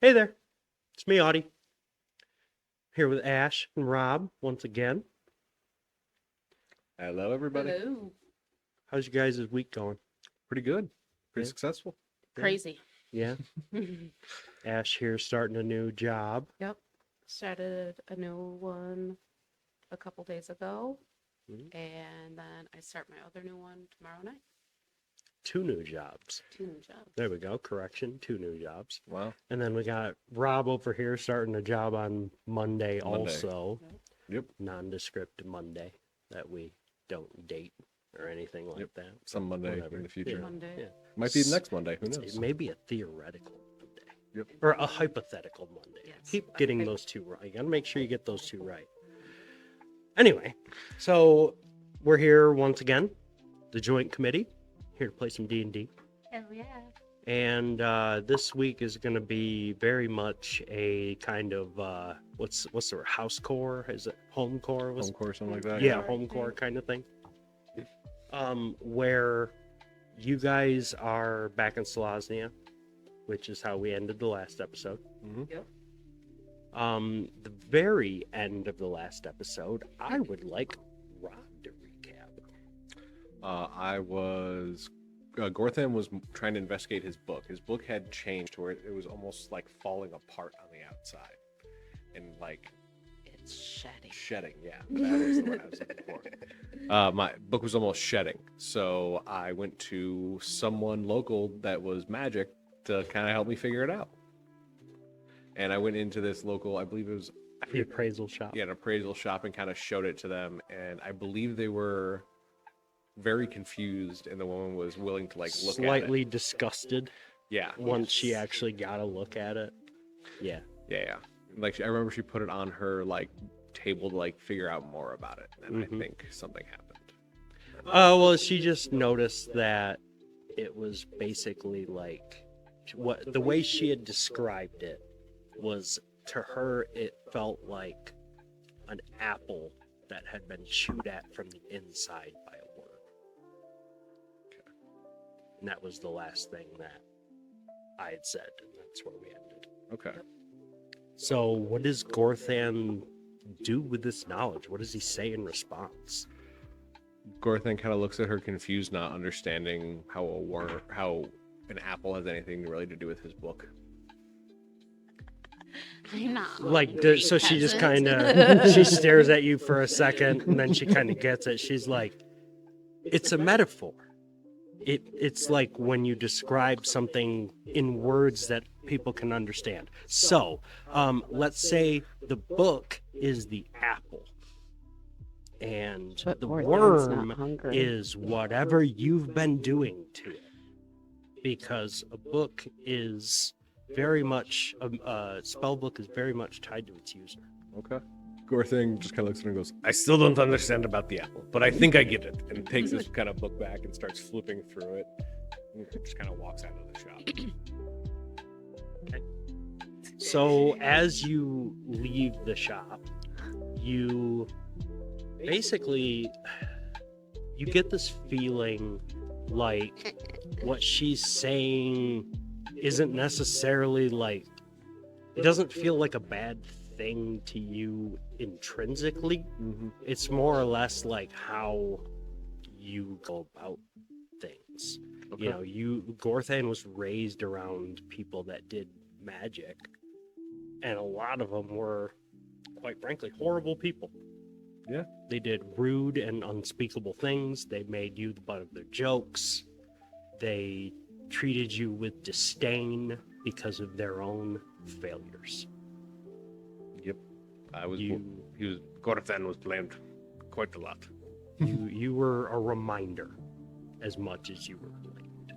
Hey there, it's me, Audie. Here with Ash and Rob once again. Hello, everybody. Hello. How's you guys' week going? Pretty good. Pretty Yeah. successful. Crazy. Yeah, Ash here starting a new job. Yep. Started a new one a couple days ago. Mhm. And then I start my other new one tomorrow night. 2 new jobs. 2 new jobs. There we go. Correction, 2 new jobs. Wow. And then we got Rob over here starting a job on Monday. Also. Yep. Nondescript Monday that we don't date or anything like Yep. that. Some Monday Whatever. in the future. Monday. Yeah. Might be next Monday. Who It knows? may be a theoretical Monday. Yep. Or a hypothetical Monday. Yes. Keep getting those 2 right. You gotta make sure you get those 2 right. Anyway, so we're here once again, the Joint Committee, here to play some D&D. Hell yeah. And this week is going to be very much a kind of what's the word? House core? Is it home core? Home course, something like that. Yeah, home core kind of thing. Where you guys are back in Selaznia, which is how we ended the last episode. Mm-hmm. Yep. The very end of the last episode, I would like Rob to recap. Gorthan was trying to investigate his book. His book had changed to where it was almost like falling apart on the outside. And like It's shedding. shedding. Yeah, that was the word I was looking for. My book was almost shedding. So I went to someone local that was magic to kind of help me figure it out. And I went into this local, I believe it was The appraisal shop. an appraisal shop and kind of showed it to them. And I believe they were very confused, and the woman was willing to like look Slightly at it. disgusted Yeah. once she actually got a look at it. Yeah. Yeah. Like I remember she put it on her like table to like figure out more about it, and Mhm. I think something happened. Oh, well, she just noticed that it was basically like what the way she had described it was, to her it felt like an apple that had been chewed at from the inside by a worm. And that was the last thing that I had said, and that's where we ended. Okay. So what does Gorthan do with this knowledge? What does he say in response? Gorthan kind of looks at her confused, not understanding how an apple has anything really to do with his book. I'm not. Like, so she just kind of, she stares at you for a second, and then she kind of gets it. She's like, it's a metaphor. It's like when you describe something in words that people can understand. So, let's say the book is the apple, and But the Gorthan's not worm hungry. is whatever you've been doing to it. Because a book is very much, a spell book is very much tied to its user. Okay. Gorthan just kind of looks at her and goes, I still don't understand about the apple, but I think I get it. And takes this kind of book back and starts flipping through it. And just kind of walks out of the shop. So as you leave the shop, you basically, you get this feeling like what she's saying isn't necessarily like, it doesn't feel like a bad thing to you intrinsically. Mm-hmm. It's more or less like how you go about things. Okay. You know, Gorthan was raised around people that did magic, and a lot of them were, quite frankly, horrible people. Yeah. They did rude and unspeakable things. They made you the butt of their jokes. They treated you with disdain because of their own failures. Yep. You Gorthan was blamed quite a lot. you were a reminder as much as you were blamed.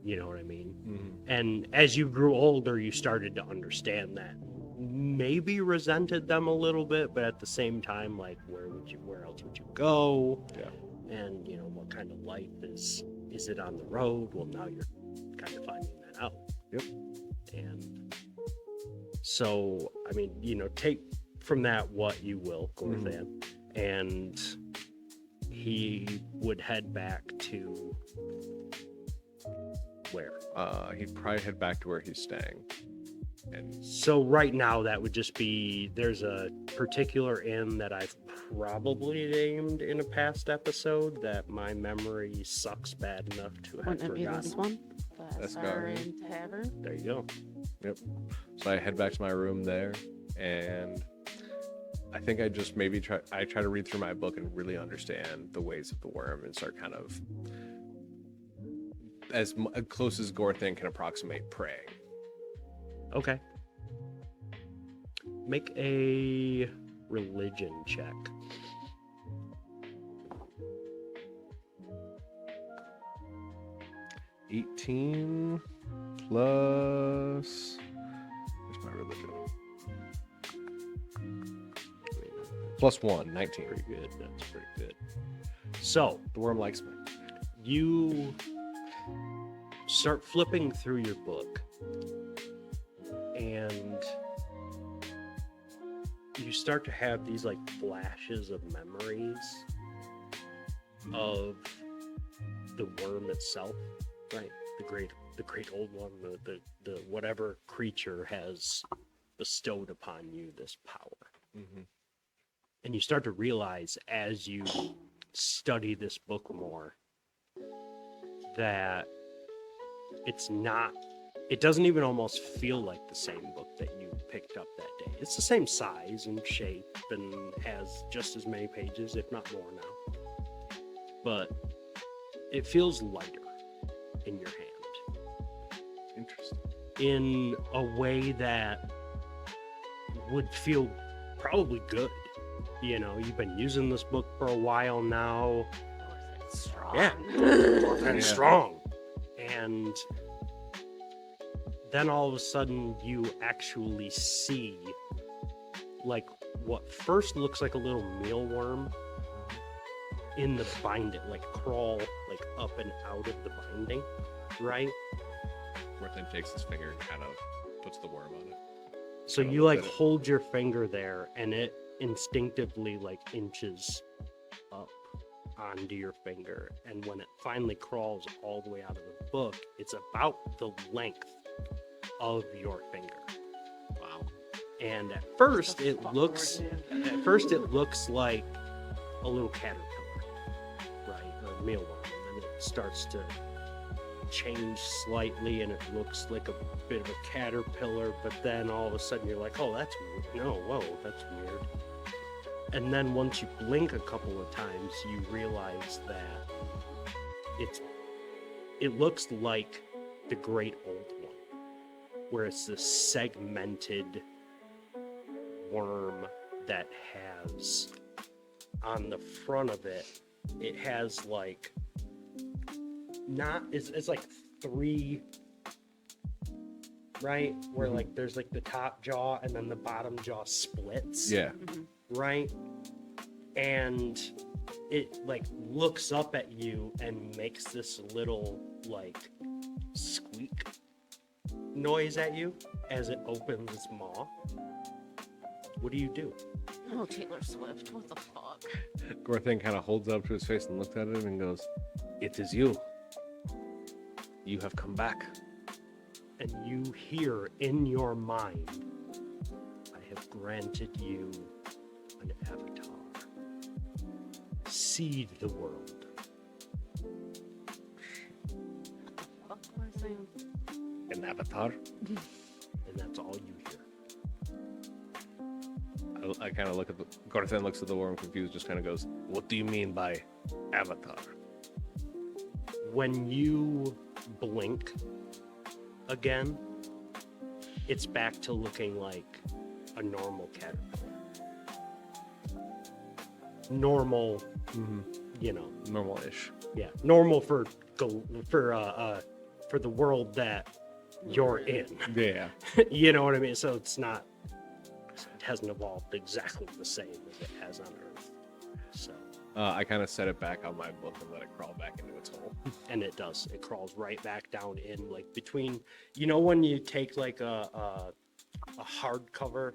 You know what I mean? Mm-hmm. And as you grew older, you started to understand that. Maybe resented them a little bit, but at the same time, like, where else would you go? Yeah. And, you know, what kind of life is it on the road? Well, now you're kind of finding that out. Yep. And so, I mean, you know, take from that what you will, Gorthan. And he would head back to where? He'd probably head back to where he's staying. And So right now that would just be, there's a particular inn that I've probably named in a past episode that my memory sucks bad enough to have Wouldn't it be this forgotten. one? That's Caravan Tavern. There you go. yep. So I head back to my room there, and I think I just maybe try to read through my book and really understand the ways of the worm and start kind of as close as Gorthin can approximate praying. Okay. Make a religion check. +18 plus. Where's my religion? +1, 19. Pretty good. That's pretty good. So The worm likes me. you start flipping through your book, and you start to have these like flashes of memories of the worm itself, right? The great old one, the whatever creature has bestowed upon you this power. Mm-hmm. And you start to realize as you study this book more that it doesn't even almost feel like the same book that you picked up that day. It's the same size and shape and has just as many pages, if not more now. But it feels lighter in your hand Interesting. in a way that would feel probably good. You know, you've been using this book for a while now. It's strong. Yeah. And Yeah. strong. And then all of a sudden you actually see like what first looks like a little mealworm in the binding, like crawl like up and out of the binding, right? Gorthin takes his finger and kind of puts the worm on it. So Kinda you look like at it. hold your finger there and it instinctively like inches up onto your finger, and when it finally crawls all the way out of the book, it's about the length of your finger. Wow. And at first The it fuck looks are you? like a little caterpillar, right? A mealworm, and it starts to change slightly and it looks like a bit of a caterpillar, but then all of a sudden you're like, oh, that's weird. No, whoa, that's weird. And then once you blink a couple of times, you realize that it looks like the Great Old One, where it's this segmented worm that has on the front of it, it has like it's like three, right? Where Mhm. like there's like the top jaw and then the bottom jaw splits. Yeah. Mhm. Right? And it like looks up at you and makes this little like squeak noise at you as it opens its maw. What do you do? Oh, Taylor Swift, what the fuck? Gorthin kind of holds it up to his face and looks at it and goes, "It is you. You have come back." And you hear in your mind, I have granted you an avatar. Seed the world. Fuck, what is saying? An avatar? And that's all you hear. I kind of look at Gorthin looks at the worm confused, just kind of goes, "What do you mean by avatar?" When you blink again, it's back to looking like a normal caterpillar. Normal, you know, Normal-ish. yeah, normal for the world that you're in. Yeah. You know what I mean? So it hasn't evolved exactly the same as it has on Earth. So, I kind of set it back on my book and let it crawl back into its hole. and it does. It crawls right back down in like between. You know when you take like a hardcover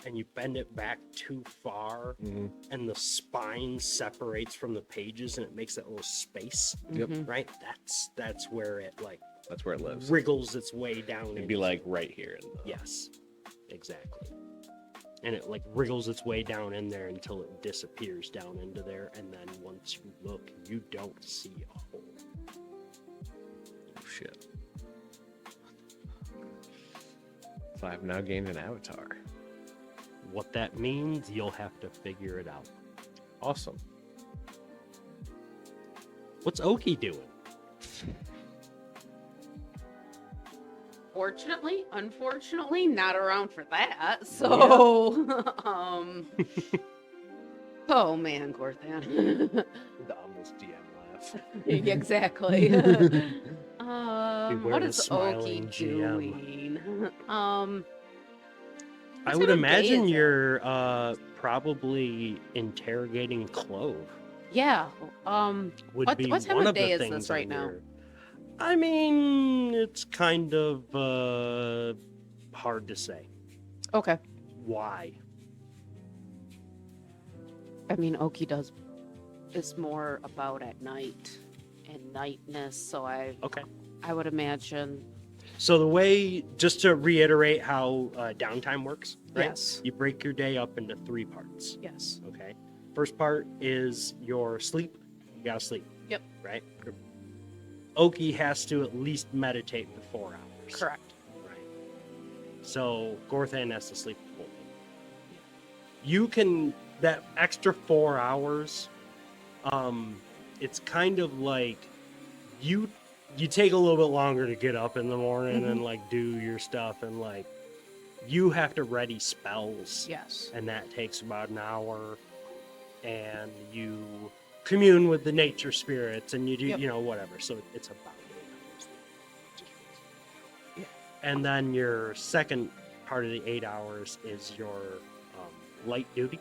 and you bend it back too far, and the spine separates from the pages and it makes that little space. Yep. Mhm. Right? That's where it like That's where it lives. wriggles its way down. It'd be like right here. Yes, exactly. And it like wriggles its way down in there until it disappears down into there. And then once you look, you don't see a hole. Oh, shit. So I've now gained an avatar. What that means, you'll have to figure it out. Awesome. What's Oki doing? Unfortunately, not around for that. So, oh man, Gorthan. The almost DM laugh. Exactly. Beware What the is Oki smiling GM. doing? I What would time of day imagine is it? you're probably interrogating Clove. Yeah. Would What be time one of of day the is things this right on now? your- I mean, it's kind of hard to say. Okay. Why? I mean, Oki is more about at night and nightness, so Okay. I would imagine. So the way, just to reiterate how downtime works, right? Yes. You break your day up into 3 parts. Yes. Okay. First part is your sleep. You gotta sleep. Yep. Right? Oki has to at least meditate for 4 hours. Correct. Right. So Gorthan has to sleep the full day. You can, that extra 4 hours, it's kind of like you take a little bit longer to get up in the morning and like do your stuff, and like you have to ready spells. Yes. And that takes about an hour, and you commune with the nature spirits, and you do, Yep. you know, whatever. So it's about 8 hours. Yeah. And then your second part of the 8 hours is your light duty,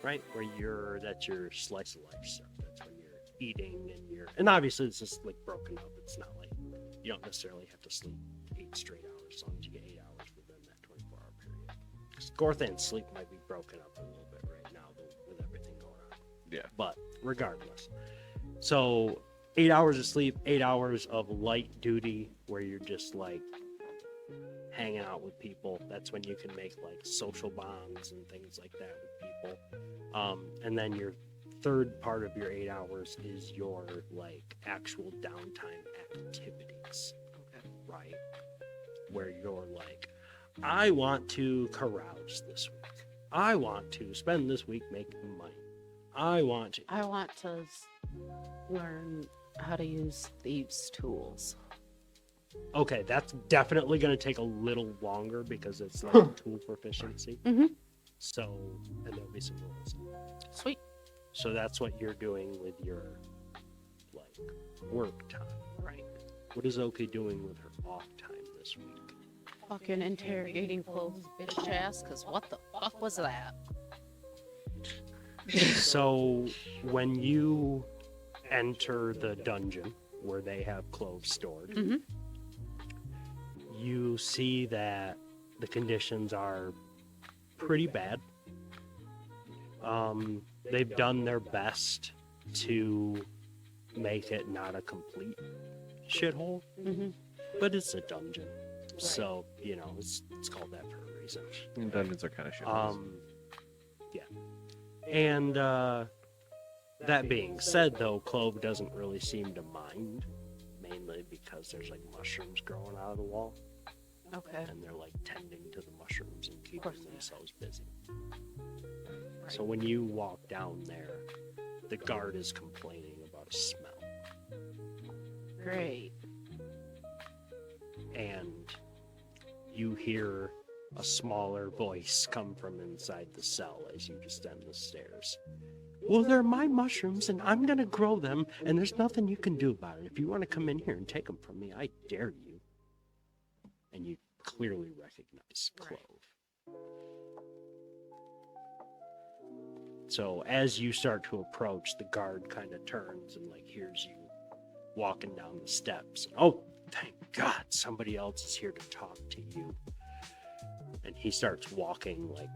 right? Where that's your slice of life stuff. That's when you're eating and obviously it's just like broken up. It's not like you don't necessarily have to sleep 8 straight hours as long as you get 8 hours within that 24-hour period. Because Gorthan's sleep might be broken up a little bit right now with everything going on. Yeah. But regardless. So 8 hours of sleep, 8 hours of light duty where you're just like hanging out with people. That's when you can make like social bonds and things like that with people. And then your third part of your 8 hours is your like actual downtime activities. Okay. Right? Where you're like, I want to carouse this week. I want to spend this week making money. I want to. I want to learn how to use thieves' tools. Okay, that's definitely going to take a little longer because it's like tool proficiency. Mhm. So, and there'll be some rules. Sweet. So that's what you're doing with your like work time. Right. What is Oki doing with her off time this week? Fucking interrogating Clove's bitch ass, because what the fuck was that? So when you enter the dungeon where they have Clove stored, Mhm. you see that the conditions are pretty bad. They've done their best to make it not a complete shithole, Mhm. but it's a dungeon. So, you know, it's called that for a reason. And dungeons are kind of shit. Yeah. And that being said, though, Clove doesn't really seem to mind, mainly because there's like mushrooms growing out of the wall, Okay. and they're like tending to the mushrooms and keeping course they are. themselves busy. So when you walk down there, the guard is complaining about a smell, Great. and you hear a smaller voice come from inside the cell as you descend the stairs. Well, they're my mushrooms, and I'm gonna grow them, and there's nothing you can do about it. If you want to come in here and take them from me, I dare you. And you clearly recognize Clove. So as you start to approach, the guard kind of turns and like hears you walking down the steps. Oh, thank God, somebody else is here to talk to you. And he starts walking like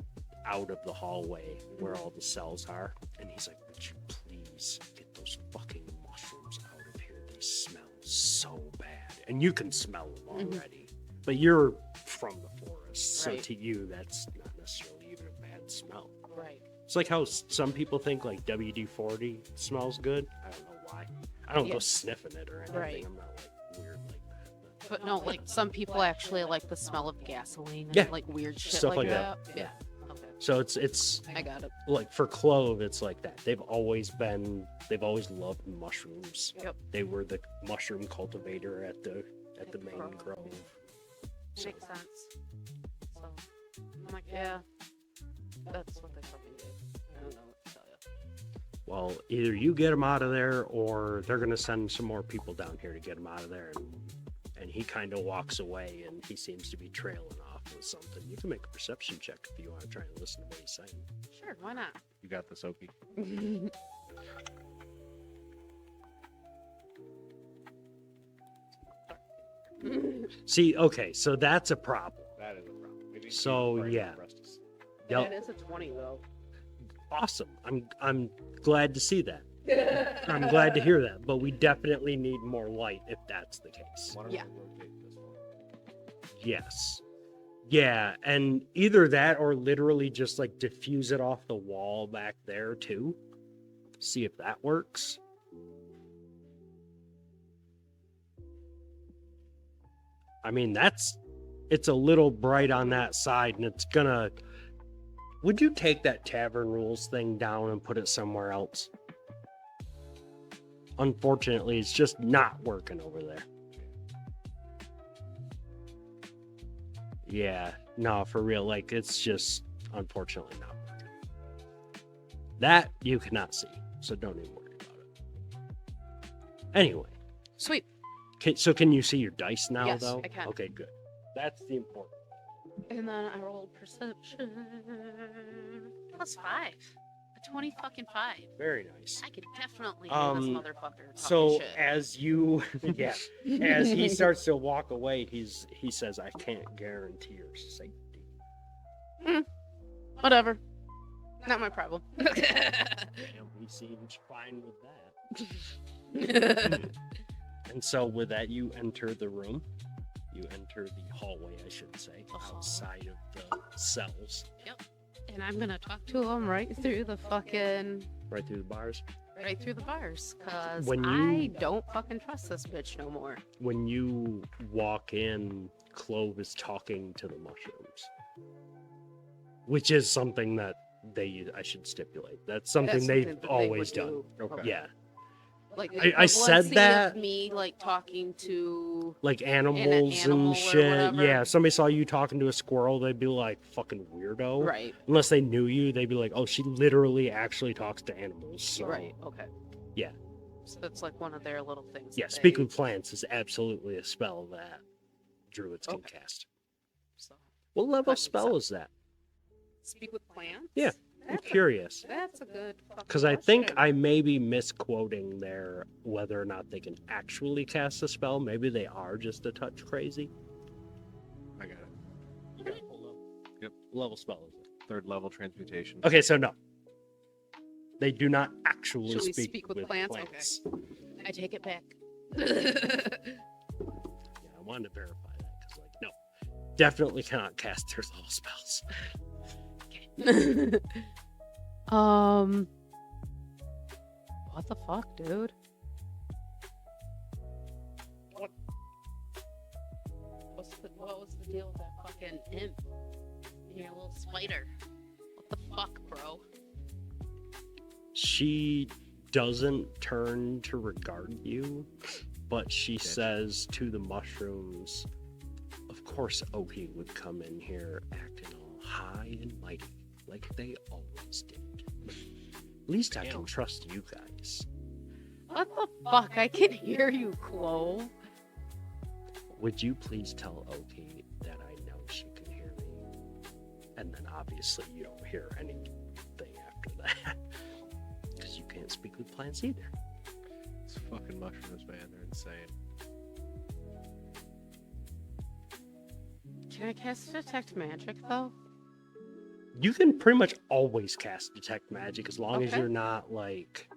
out of the hallway where all the cells are, and he's like, would you please get those fucking mushrooms out of here? They smell so bad. and you can smell them Mhm. already. But you're from the forest, so Right. to you, that's not necessarily even a bad smell. Right. It's like how some people think like WD-40 smells good. I don't know why. I don't go Yeah. sniffing it or anything. Right. I'm not like weird like that. But no, like some people actually like the smell of gasoline and Yeah. like weird shit Stuff like that. that. Yeah. Okay. So it's I got it. like for clove, it's like that. They've always loved mushrooms. Yep. They were the mushroom cultivator at the main Grove. grove. So, Makes sense. So I'm like, yeah, that's what they fucking did. I don't know what to tell you. well, either you get him out of there, or they're gonna send some more people down here to get him out of there. And he kind of walks away, and he seems to be trailing off with something. You can make a perception check if you want to try and listen to what he's saying. Sure, why not? You got this, Oki. See, okay, so that's a problem. That is a problem. Maybe So, Brian yeah. Restus. Yep. That is a 20 though. Awesome. I'm glad to see that. I'm glad to hear that. But we definitely need more light if that's the case. Why don't Yeah. we rotate this one? Yes. Yeah, and either that or literally just like diffuse it off the wall back there too. See if that works. I mean, it's a little bright on that side, and it's gonna. Would you take that tavern rules thing down and put it somewhere else? Unfortunately, it's just not working over there. Yeah, no, for real. Like, it's just unfortunately not working. That you cannot see, so don't even worry about it. Anyway, Sweet. so can you see your dice now, Yes, though? I can. Okay, good. That's the important. And then I rolled perception. +5. A 20 fucking 5. Very nice. I could definitely hear this motherfucker talking So shit. as you, yeah, as he starts to walk away, he says, "I can't guarantee your safety." Whatever. Not my problem. Damn, he seems fine with that. And so with that, you enter the room. You enter the hallway, I should say, The hall. outside of the cells, And I'm gonna talk to him right through the fucking right through the bars. right through the bars, cause When I you- don't fucking trust this bitch no more. When you walk in, Clove is talking to the mushrooms, which is something that I should stipulate. That's something That's they've something that they always would done. do. Okay. Yeah, Like I said equivalency that- of me like talking to like animals animal or and shit. whatever. Yeah, if somebody saw you talking to a squirrel, they'd be like, "Fucking weirdo." right, Unless they knew you, they'd be like, "Oh, she literally actually talks to animals." So, right, okay. Yeah. So that's like one of their little things. yeah, that speak they- with plants is absolutely a spell that druids can Okay. cast. So, What level That makes spell sense. is that? speak with plants. Yeah, I'm That's a- curious. That's a good. Because I think I may be misquoting there whether or not they can actually cast a spell. Maybe they are just a touch crazy. I got it. You got it pulled up. Yep. What level spell is it? 3rd level transmutation. Okay, so no. They do not actually Should we speak, speak with plants? Okay. I take it back. Yeah, I wanted to verify that because, like, no, definitely cannot cast 3rd level spells. What the fuck, dude? What was the deal with that fucking imp? Your little spider. What the fuck, bro? She doesn't turn to regard you, but she says to the mushrooms, "Of course, Oki would come in here acting all high and mighty, like they always did. At least I can trust you guys. What the fuck? I can hear you, Chloe. Would you please tell Oki that I know she can hear me?" And then obviously you don't hear anything after that. Because you can't speak with plants either. It's fucking mushrooms, man. They're insane. Can I cast detect magic though? You can pretty much always cast detect magic as long as Okay. you're not like,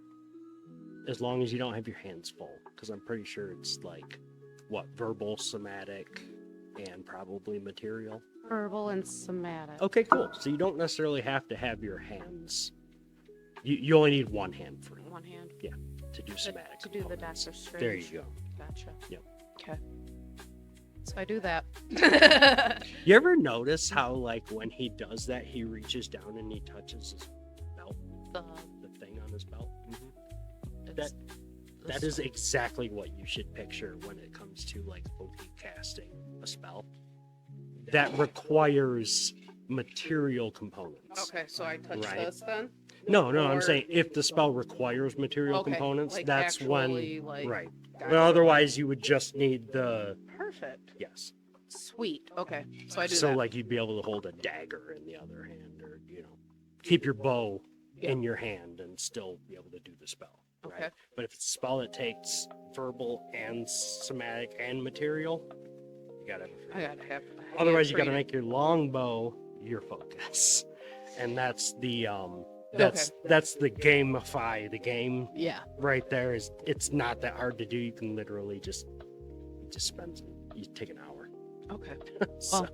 as long as you don't have your hands full. Because I'm pretty sure it's like what, verbal, somatic, and probably material. Verbal and somatic. Okay, cool. So you don't necessarily have to have your hands. You only need one hand for One hand. to do somatic. To do the components. Doctor Strange. There you go. Gotcha. Yep. Okay. So I do that. You ever notice how, like, when he does that, he reaches down and he touches his belt, the thing on his belt? It's- That is exactly what you should picture when it comes to, like, Oki casting a spell. That requires material components. Okay, so I touch Right. this then? No, I'm Or- saying if the spell requires material Okay, components, like that's actually, when like, right. gotcha. But otherwise, you would just need the Perfect. yes. Sweet. Okay, so I do So that. like you'd be able to hold a dagger in the other hand, or keep your bow in your hand and still be able to do the spell. Right? Okay. But if it's a spell that takes verbal and somatic and material, you gotta. I gotta have. Otherwise, you hand gotta freedom. make your longbow your focus, and that's the that's the gamify the game Yeah. right there. Is it's not that hard to do. You can literally just you take an hour. Okay. So, Well,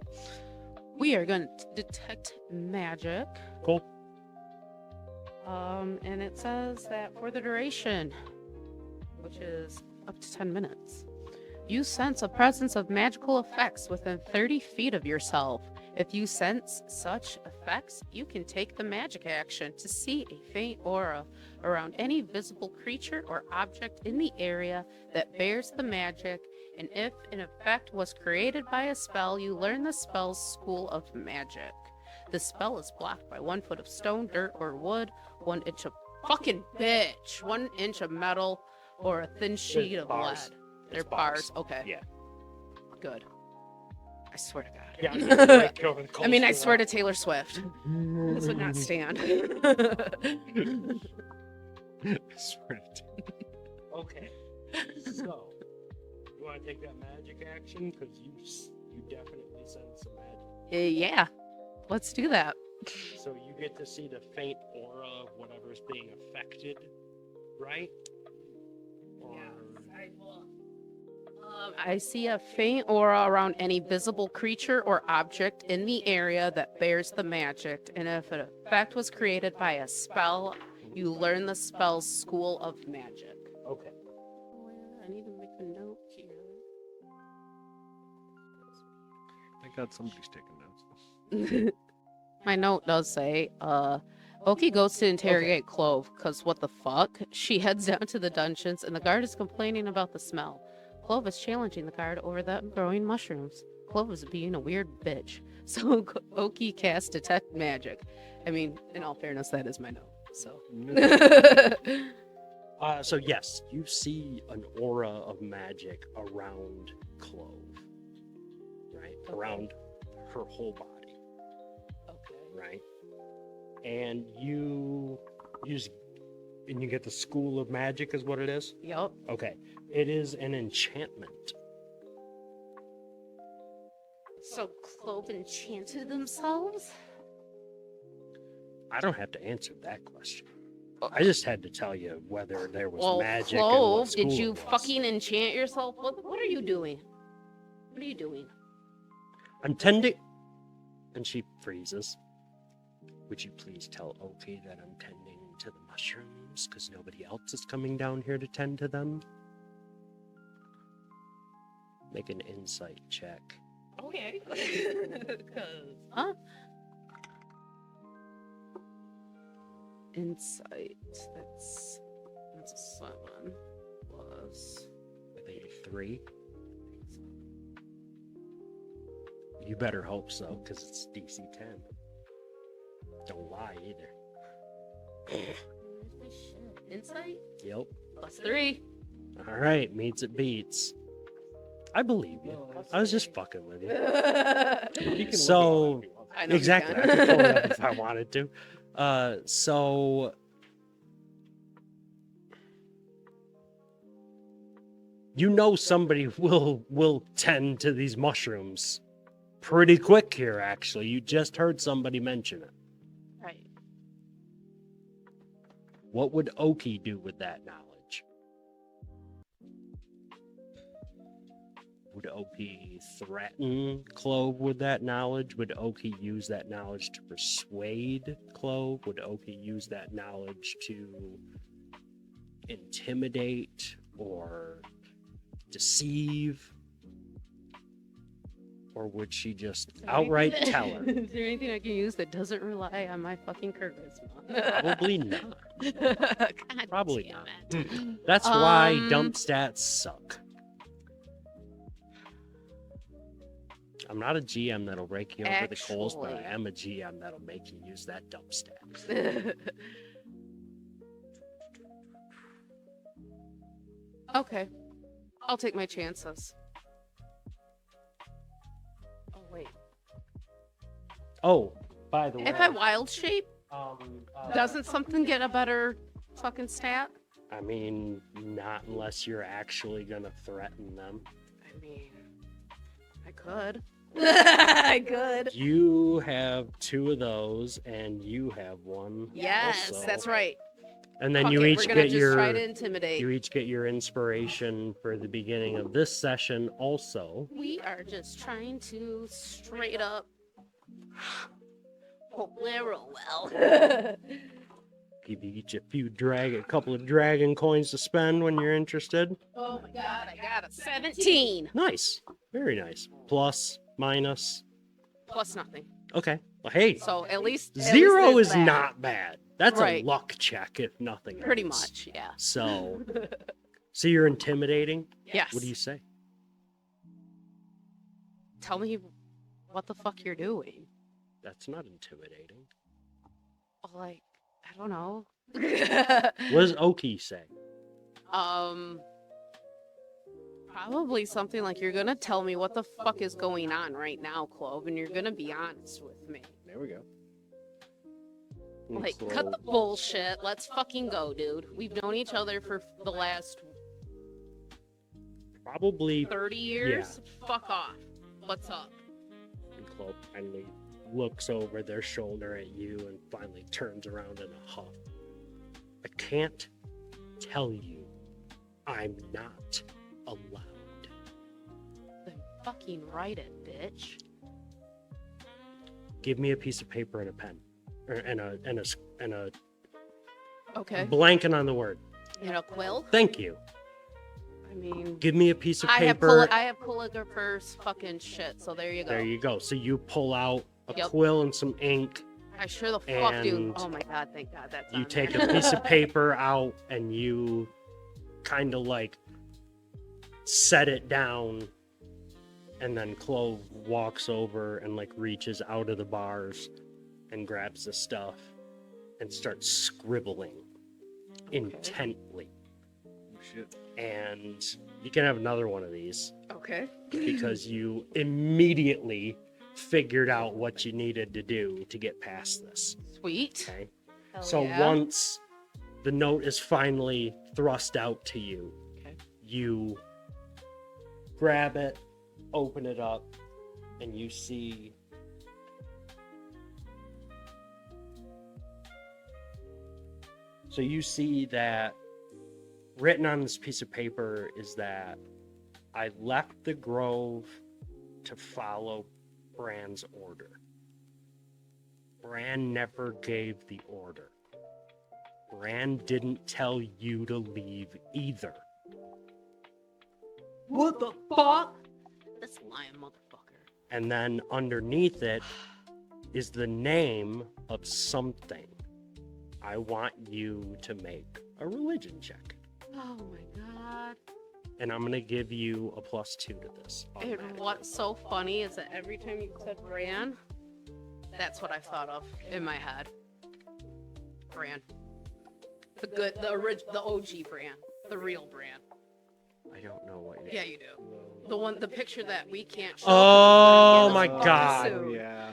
we are going to detect magic. cool. And it says that for the duration, which is up to 10 minutes, you sense a presence of magical effects within 30 feet of yourself. If you sense such effects, you can take the magic action to see a faint aura around any visible creature or object in the area that bears the magic. And if an effect was created by a spell, you learn the spell's school of magic. The spell is blocked by 1 foot of stone, dirt, or wood, 1 inch of fucking bitch, 1 inch of metal, or a thin sheet of bars. lead. They're It's bars. Okay. Yeah. Good. I swear to God. Yeah. I mean, I swear to Taylor Swift. This would not stand. Okay. So, you want to take that magic action because you definitely sense some magic. Yeah. Let's do that. So you get to see the faint aura of whatever's being affected, right? Or... I see a faint aura around any visible creature or object in the area that bears the magic, and if an effect was created by a spell, you learn the spell's school of magic. Okay. I need to make a note here. Thank God somebody's taking notes. My note does say, Oki goes to interrogate Clove, because what the fuck? She heads down to the dungeons, and the guard is complaining about the smell. Clove is challenging the guard over them growing mushrooms. Clove is being a weird bitch. So Oki casts Detect Magic. I mean, in all fairness, that is my note. So. So yes, you see an aura of magic around Clove, right? Around her whole body, Okay. right? And you get the school of magic is what it is? Yup. Okay. It is an enchantment. So Clove enchanted themselves? I don't have to answer that question. I just had to tell you whether there was Well, magic and what Clove, did school you it was. fucking enchant yourself? What are you doing? What are you doing? I'm tending... And she freezes. Would you please tell Oki that I'm tending to the mushrooms because nobody else is coming down here to tend to them? Make an insight check. Okay. Huh? Insight. That's a 7 plus. I think 3. You better hope so, because it's DC 10. Don't lie either. Where's my shit? Insight Yep. plus 3. All right, meets it beats. I believe you. I was just fucking with you. He can So- look it up if he wants. I know you Exactly. I can. could pull it up if I wanted to. So you know somebody will tend to these mushrooms pretty quick here. Actually, you just heard somebody mention it. Right. What would Oki do with that knowledge? Would Oki threaten Clove with that knowledge? Would Oki use that knowledge to persuade Clove? Would Oki use that knowledge to intimidate or deceive? Or would she just outright tell her? Is there anything I can use that doesn't rely on my fucking charisma? Probably not. God Probably damn not. it. That's why dump stats suck. I'm not a GM that'll rake you over the coals, but I Actually. am a GM that'll make you use that dump stat. Okay. I'll take my chances. Oh, wait. Oh, by the way. If I wild shape, um, doesn't something get a better fucking stat? I mean, not unless you're actually gonna threaten them. I mean, I could. I could. You have 2 of those, and you have one. Yes, also. that's right. And then Fuck you it, each we're gonna get just your try to intimidate. you each get your inspiration for the beginning of this session. Also, We are just trying to straight up. Hopefully I roll well. give you each a couple of dragon coins to spend when you're interested. Oh my god, I got a 17. Nice, very nice. Plus, minus. Plus nothing. Okay. Well, hey, So at least 0 there's is that. not bad. That's Right. a luck check, if nothing Pretty else. much, yeah. So, so you're intimidating. Yes. What do you say? Tell me what the fuck you're doing. That's not intimidating. Like, I don't know. What does Oki say? Probably something like you're gonna tell me what the fuck is going on right now, Clove, and you're gonna be honest with me. There we go. Like, Clove. cut the bullshit. Let's fucking go, dude. We've known each other for the last Probably 30 years. Fuck off. What's up? Clove finally looks over their shoulder at you and finally turns around in a huff. I can't tell you I'm not allowed. Then fucking write it, bitch. Give me a piece of paper and a pen. And a Okay. blanking on the word. You know, quill? Thank you. I mean, Give me a piece of I paper. have calligrapher's fucking shit, so there you go. There you go. So you pull out a Yep. quill and some ink. I sure the fuck do. And Oh my god, thank god that's You on take there. a piece of paper out and you kind of like set it down, and then Clove walks over and like reaches out of the bars and grabs the stuff and starts scribbling intently. Oh, shit. And you can have another one of these Okay. because you immediately figured out what you needed to do to get past this. Sweet. Okay. Hell So yeah. once the note is finally thrust out to you, Okay. you grab it, open it up, and you see that written on this piece of paper is that I left the grove to follow Bran's order. Bran never gave the order. Bran didn't tell you to leave either. What the fuck? This lying motherfucker. And then underneath it is the name of something. I want you to make a religion check. Oh my god. And I'm going to give you a +2 to this. And automatically. what's so funny is that every time you said Bran, that's what I thought of in my head. Bran. The good, the OG Bran. The real Bran. I don't know what you're... Yeah, you do. The picture that we can't show. Oh my Yeah, God. Oh, yeah.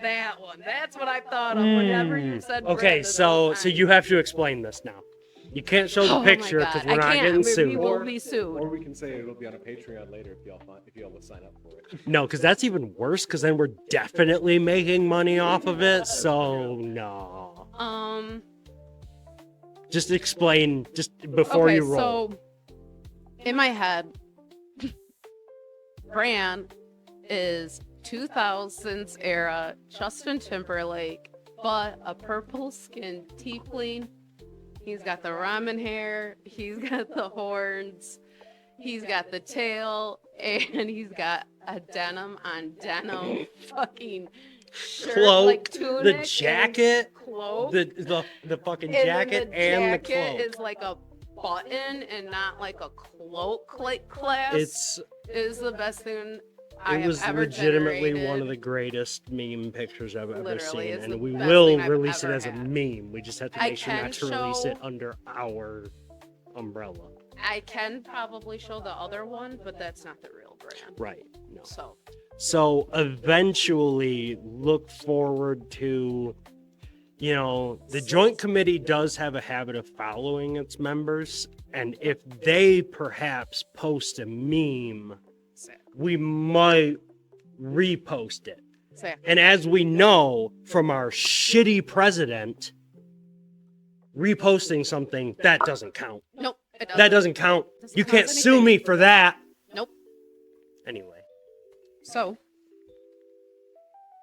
That one. That's what I thought of whenever you said Bran. Okay, this so whole so time. you have to explain this now. You can't show the Oh my picture God, because I we're not can't. getting We sued. will be sued. Or we can say it'll be on a Patreon later if y'all will sign up for it. No, because that's even worse. Because then we're definitely making money off of it. So no. Um. Just explain just before Okay, you roll. so in my head, Bran is 2000s era Justin Timberlake, but a purple skinned tiefling. He's got the ramen hair, he's got the horns, he's got the tail, and he's got a denim on denim fucking shirt, Cloak, like tunic, the jacket, cloak. the fucking And jacket then the and the jacket cloak. is like a button and not like a cloak like class. It's is the best thing I it have was ever legitimately generated. one of the greatest meme pictures I've ever Literally, seen, it's and the we best will thing I've release it ever as a had. meme. We just have to I make sure not can to release it show- under our umbrella. I can probably show the other one, but that's not the real brand. Right. No. So So eventually, look forward to, the joint committee does have a habit of following its members, and if they perhaps post a meme, we might repost it. exactly. And as we know from our shitty president, reposting something, that doesn't count. Nope. It doesn't. That doesn't count. Doesn't You count can't as sue anything. me for that. Nope. Anyway. So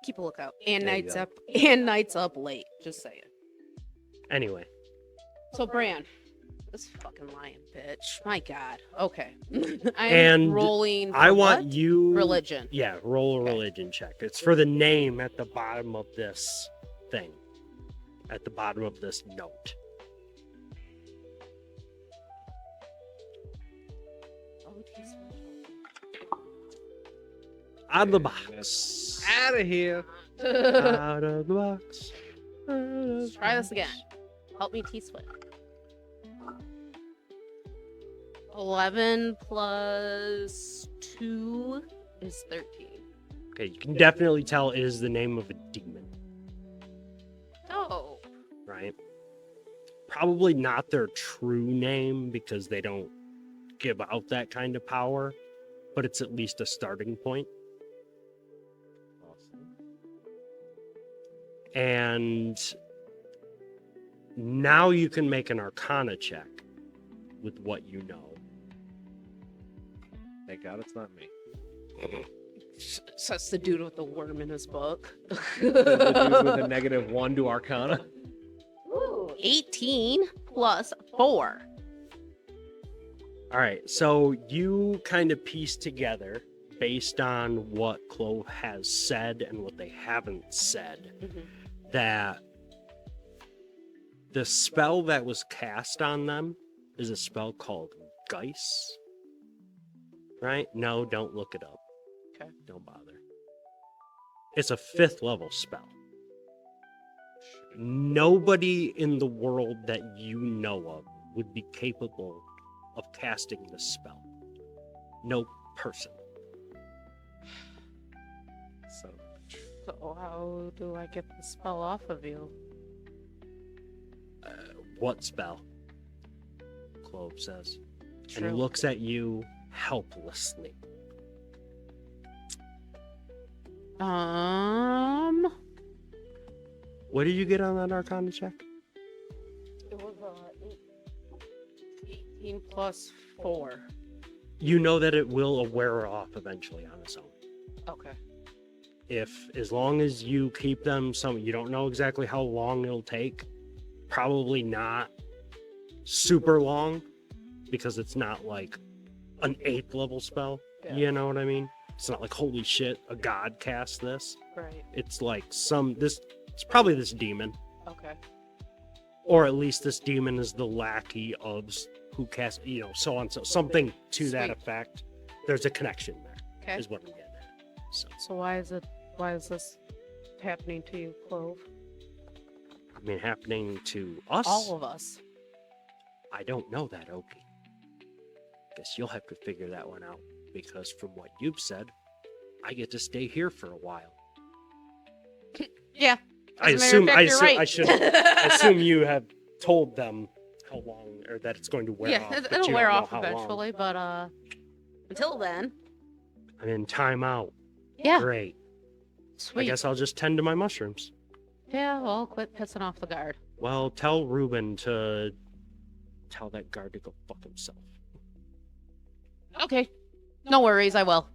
keep a lookout. And There you nights go. up. And nights up late. Just saying. Anyway. So Bran, this fucking lying bitch. My God. Okay. I'm And rolling. For I want what? you. Religion. Yeah, roll a Okay. religion check. It's for the name at the bottom of this thing. At the bottom of this note. Oh, geez. Out of the box. Out of here. Out of the box. Let's try this again. Help me, T Swift. 11 plus 2 is 13. Okay, you can definitely tell it is the name of a demon, Oh. right? Probably not their true name because they don't give out that kind of power, but it's at least a starting point. And now you can make an Arcana check with what you know. Thank God it's not me. That's the dude with the worm in his book. The dude with a -1 to Arcana. Ooh, 18 plus 4. All right, so you kind of piece together based on what Clove has said and what they haven't said that the spell that was cast on them is a spell called Geist. Right? No, don't look it up. Okay. Don't bother. It's a 5th level spell. Nobody in the world that you know of would be capable of casting this spell. No person. So how do I get the spell off of you? What spell? Clove says. True. And looks at you helplessly. What did you get on that Arcana check? It was 18 plus 4. You know that it will wear off eventually on its own. Okay. As long as you keep them you don't know exactly how long it'll take. Probably not super long because it's not like an 8th level spell. Yeah. You know what I mean? It's not like, holy shit, a god cast this. Right. It's like it's probably this demon. Okay. Or at least this demon is the lackey of who cast, so on, so something to that Sweet. effect. There's a connection there, Okay. is what I'm getting at. So why is this happening to you, Clove? I mean, happening to us? All of us. I don't know that, Oki. Guess you'll have to figure that one out, because from what you've said, I get to stay here for a while. Yeah. I As a matter of assume, fact, I you're should right. I assume you have told them how long, or that it's going to wear Yeah, off. but it'll you wear don't know off how long. eventually, but until then. I'm in timeout. Yeah. Great. Sweet. I guess I'll just tend to my mushrooms. Yeah, well, quit pissing off the guard. Well, tell Ruben to tell that guard to go fuck himself. Okay. No worries, I will.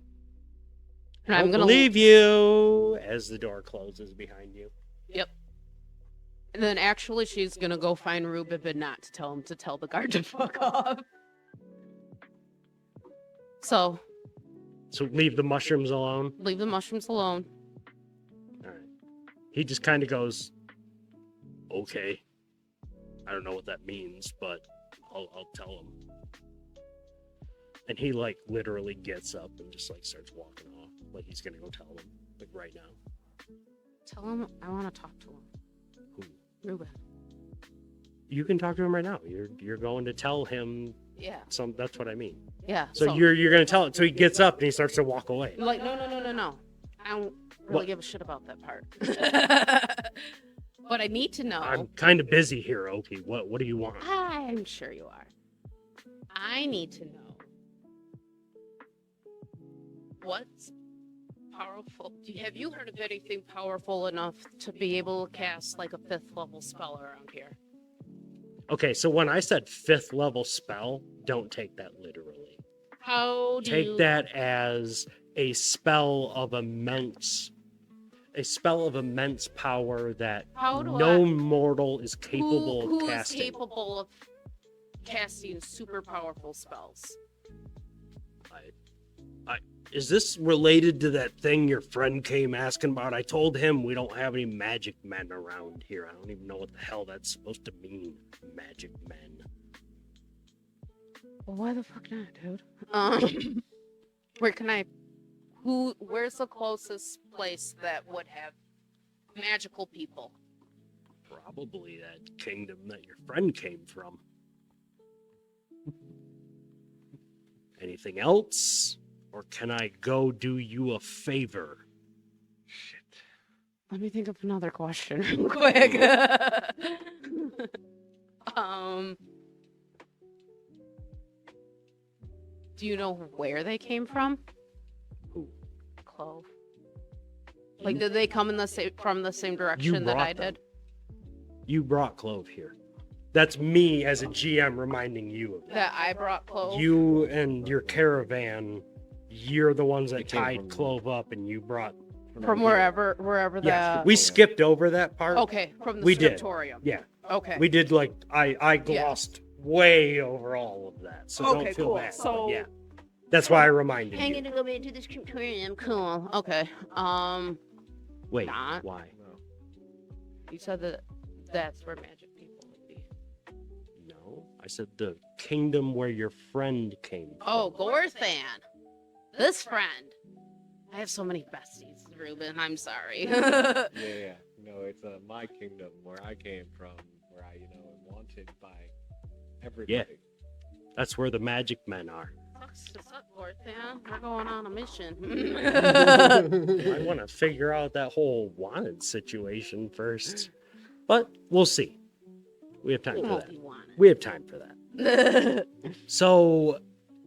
And I I'm don't gonna believe you as the door closes behind you. Yep. And then actually, she's gonna go find Reuben, but not to tell him to tell the guard to fuck off. So So leave the mushrooms alone. leave the mushrooms alone. All right. He just kind of goes, okay. I don't know what that means, but I'll tell him. And he like literally gets up and just like starts walking off, like he's gonna go tell him, like right now. Tell him I want to talk to him. Who? Reuben. You can talk to him right now. You're going to tell him Yeah. some. That's what I mean. Yeah. So you're gonna tell it. So he gets up and he starts to walk away. like no. I don't really What? give a shit about that part. But I need to know. I'm kind of busy here, Oki. What do you want? I'm sure you are. I need to know what's powerful. Have you heard of anything powerful enough to be able to cast like a 5th level spell around here? Okay, so when I said 5th level spell, don't take that literally. How do Take you... that as a spell of immense power that How do no I... mortal is capable who of is casting. capable of casting super powerful spells? Is this related to that thing your friend came asking about? I told him we don't have any magic men around here. I don't even know what the hell that's supposed to mean, magic men. Well, why the fuck not, dude? Where's the closest place that would have magical people? Probably that kingdom that your friend came from. Anything else? Or can I go do you a favor? Shit. Let me think of another question real quick. Do you know where they came from? Who? Clove. Like, did they come in from the same direction that I brought them. did? You brought Clove here. That's me as a GM reminding you of that. That I brought Clove? You and your caravan, you're the ones that It came tied from- Clove up and you brought... From wherever Yeah, the... we skipped over that part. Okay, from the We did. scriptorium. Yeah, Okay. we did like... I glossed way over all of that, so Okay, don't feel cool. bad. but So- yeah, that's why I reminded I'm you. gonna go into the scriptorium. Cool. Okay. Wait, not. why? No. You said that that's where magic people would be. No, I said the kingdom where your friend came from. Oh, Gorthan. This friend. I have so many besties, Reuben. I'm sorry. Yeah. No, it's my kingdom where I came from, where I, am wanted by everybody. That's where the magic men are. What's up, Gorthan? We're going on a mission. I want to figure out that whole wanted situation first, but we'll see. We have time You for won't that. be wanted. We have time for that. So,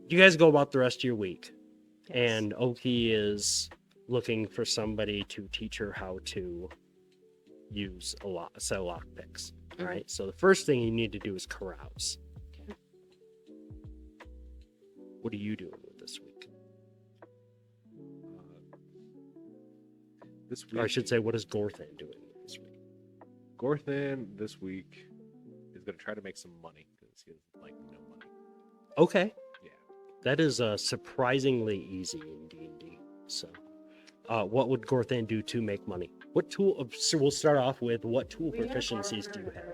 you guys go about the rest of your week, and Oki is looking for somebody to teach her how to use set of lockpicks. All right. So the first thing you need to do is carouse. Okay. What are you doing with this week? This week, Or I should say, what is Gorthan doing with this week? Gorthan this week is going to try to make some money because he has like no money. Okay. Yeah. That is surprisingly easy in D&D. So, what would Gorthan do to make money? What tool? So we'll start off with what tool proficiencies do you have?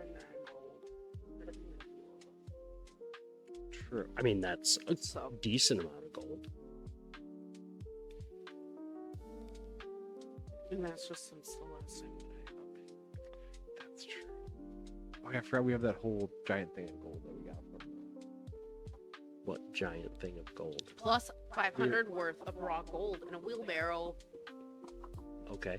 True. I mean, that's a decent amount of gold. And that's just since the last time that I updated. That's true. Oh, yeah, I forgot we have that whole giant thing of gold that we got from. What giant thing of gold? Plus 500 worth of raw gold in a wheelbarrow. Okay.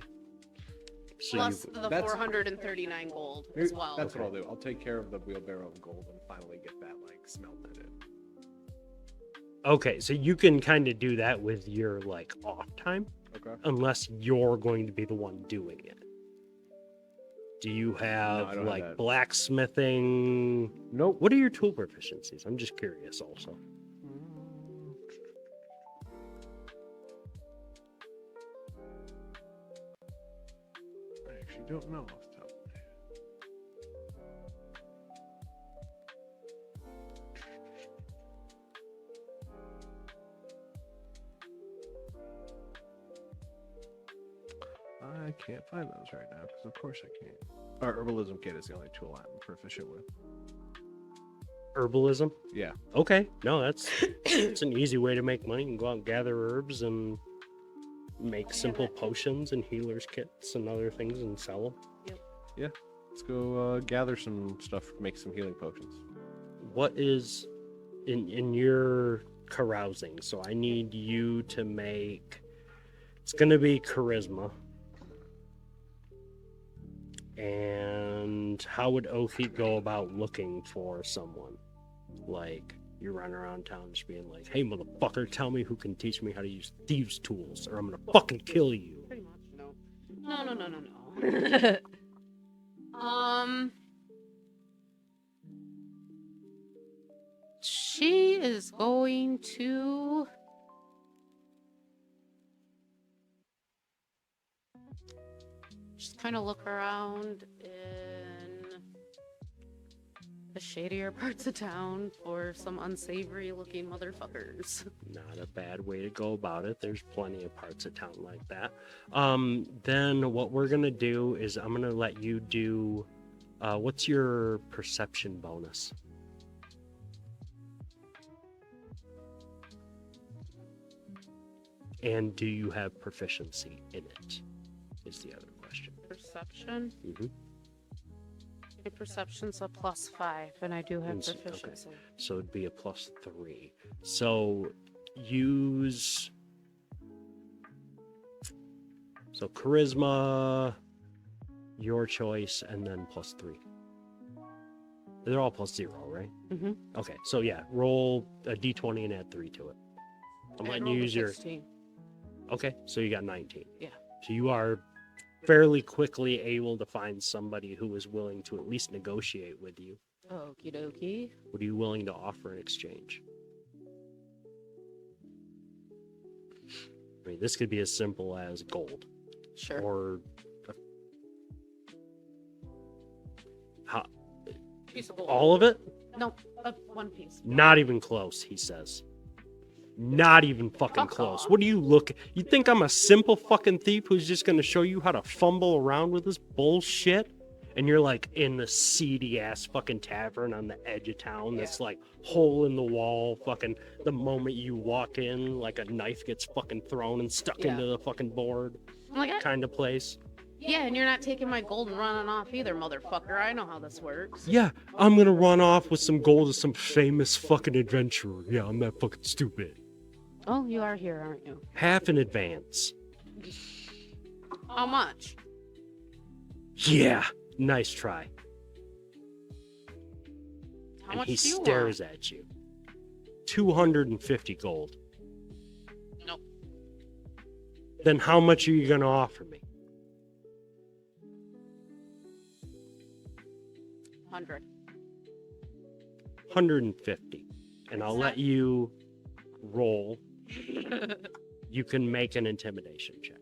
So Plus you, the that's- 439 gold as well. That's what I'll do. I'll take care of the wheelbarrow of gold and finally get that like smelted in. okay, so you can kind of do that with your like off time, Okay. unless you're going to be the one doing it. Do you have I don't have like that. blacksmithing? Nope. What are your tool proficiencies? I'm just curious also. actually don't know off the top of my head. I can't find those right now because, of course, I can't. Our herbalism kit is the only tool I'm proficient with. Herbalism? Yeah. Okay. No, that's it's an easy way to make money. You can go out and gather herbs and make simple potions and healers kits and other things and sell them. Let's go gather some stuff, make some healing potions. What is in your carousing? So I need you to make. It's going to be charisma. And how would Oathie go about looking for someone? Like, you run around town just being like, hey, motherfucker, tell me who can teach me how to use thieves' tools, or I'm gonna fucking kill you. Pretty much, no. She is going to just kind of look around in the shadier parts of town for some unsavory looking motherfuckers. Not a bad way to go about it. There's plenty of parts of town like that. Then what we're gonna do is I'm gonna let you do. What's your perception bonus? And do you have proficiency in it? Is the other question. Perception? Mm-hmm. My perception's a +5, and I do have Okay. proficiency. So it'd be a +3. So use. So charisma, your choice, and then +3. They're all +0, right? Mm-hmm. Okay, so yeah, roll a d20 and add 3 to it. I'm letting you use your. 16. Okay, so you got 19. Yeah. So you are fairly quickly able to find somebody who is willing to at least negotiate with you. Okie dokie. What are you willing to offer in exchange? I mean, this could be as simple as gold, Sure. or Piece of gold. all of it. No, one piece. Not even close, he says. Not even fucking Fuck close. off. What do you look? You think I'm a simple fucking thief who's just gonna show you how to fumble around with this bullshit? And you're like in the seedy ass fucking tavern on the edge of town that's like hole in the wall. Fucking the moment you walk in, like a knife gets fucking thrown and stuck Yeah. into the fucking board I'm like, kind of place. yeah, and you're not taking my gold and running off either, motherfucker. I know how this works. Yeah, I'm gonna run off with some gold to some famous fucking adventurer. Yeah, I'm that fucking stupid. Oh, you are here, aren't you? Half in advance. How much? Yeah, nice try. How And much he do you stares at you. 250 gold. Nope. Then how much are you gonna offer me? 100. 150. And I'll let you roll. You can make an intimidation check.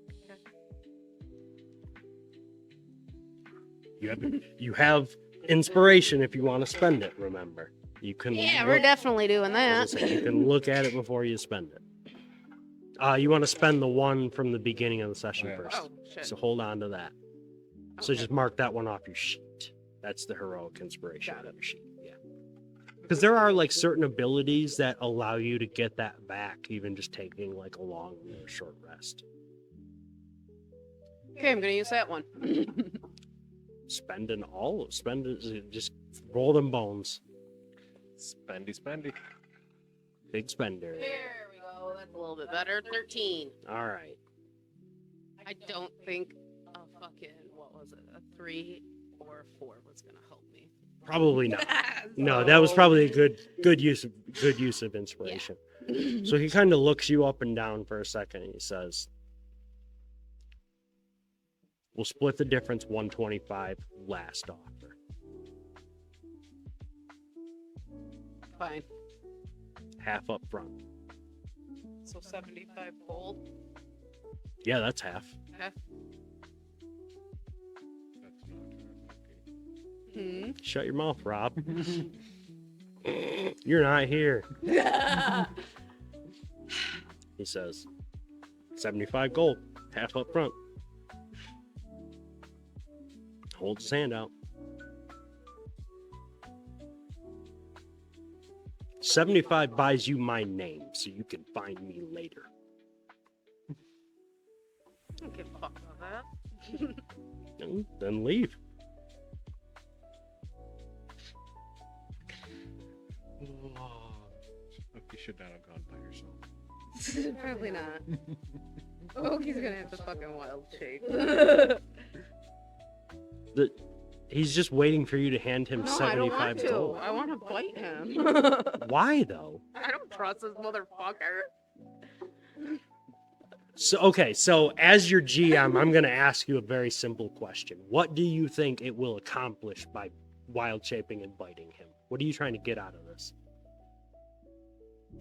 You have inspiration if you want to spend it, remember. You can Yeah, we're definitely doing as that. I said, you can look at it before you spend it. You want to spend the one from the beginning of the session Okay. first. Oh, shit. So hold on to that. So Okay. just mark that one off your sheet. That's the heroic inspiration Got on it. your sheet. Yeah. Because there are like certain abilities that allow you to get that back, even just taking like a long or short rest. Okay, I'm gonna use that one. Spend it, just roll them bones. Spendy. Big spender. There we go. That's a little bit better. 13. All right. I don't think a fucking, what was it, a 3 or a 4 was gonna help me. Probably not. No, that was probably a good use of inspiration. So he kind of looks you up and down for a second and he says, we'll split the difference 125 last offer. Fine. Half up front. So 75 gold. Yeah, that's half. Okay. Shut your mouth, Rob. You're not here. He says, 75 gold, half up front. Holds his hand out. 75 buys you my name so you can find me later. I don't give a fuck about that. Then leave. You should not have gone by yourself. Probably not. Oki's gonna have the fucking wild shape. He's just waiting for you to hand him No, I don't 75 want to. gold. I want to bite him. Why though? I don't trust this motherfucker. So as your GM, I'm going to ask you a very simple question. What do you think it will accomplish by wild shaping and biting him? What are you trying to get out of this?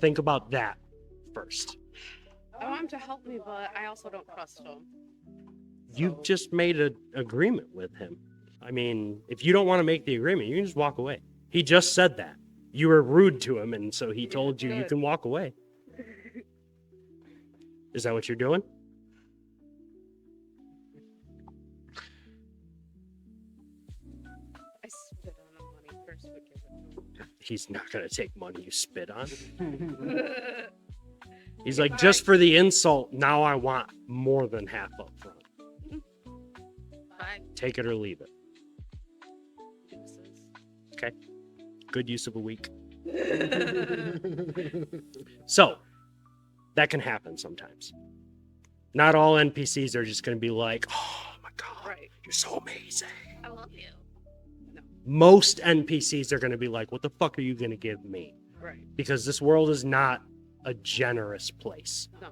Think about that first. I want him to help me, but I also don't trust him. You just made an agreement with him. I mean, if you don't want to make the agreement, you can just walk away. He just said that. You were rude to him, and so he told you you can walk away. Is that what you're doing? I spit on him when he first would give it to him. He's not going to take money you spit on. He's like, just for the insult, now I want more than half up front. Bye. Take it or leave it. Deuces. Okay. Good use of a week. So, that can happen sometimes. Not all NPCs are just going to be like, oh my God, Right. you're so amazing. I love you. Most NPCs are going to be like, what the fuck are you going to give me? Right. Because this world is not a generous place. No.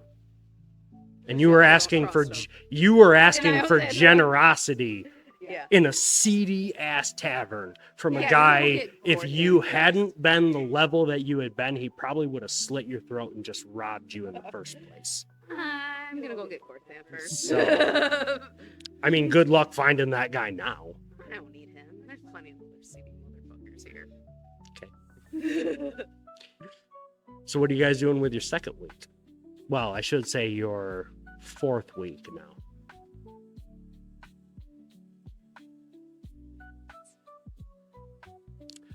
And you were I don't asking for trust 'em. you were asking I for said no. generosity Yeah. in a seedy ass tavern from Yeah, a you guy. don't get If bored you here. hadn't been the level that you had been, he probably would have slit your throat and just robbed you in the first place. I'm gonna go get Corthan first. So- I mean, good luck finding that guy now. I don't need him. There's plenty of other city motherfuckers here. Okay. So what are you guys doing with your second week? Well, I should say your fourth week now.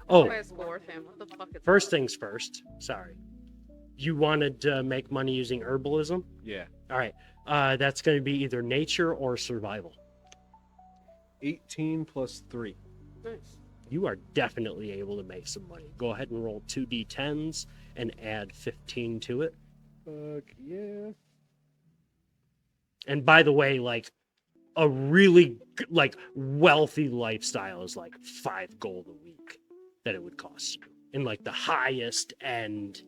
Oh, Where's Corthan? What the fuck is first that? things first. Sorry. You wanted to make money using herbalism? Yeah. All right. That's going to be either nature or survival. 18 plus 3. Nice. You are definitely able to make some money. Go ahead and roll 2d10s and add 15 to it. Fuck yeah. And by the way, like a really like wealthy lifestyle is like 5 gold a week that it would cost you. In like the highest end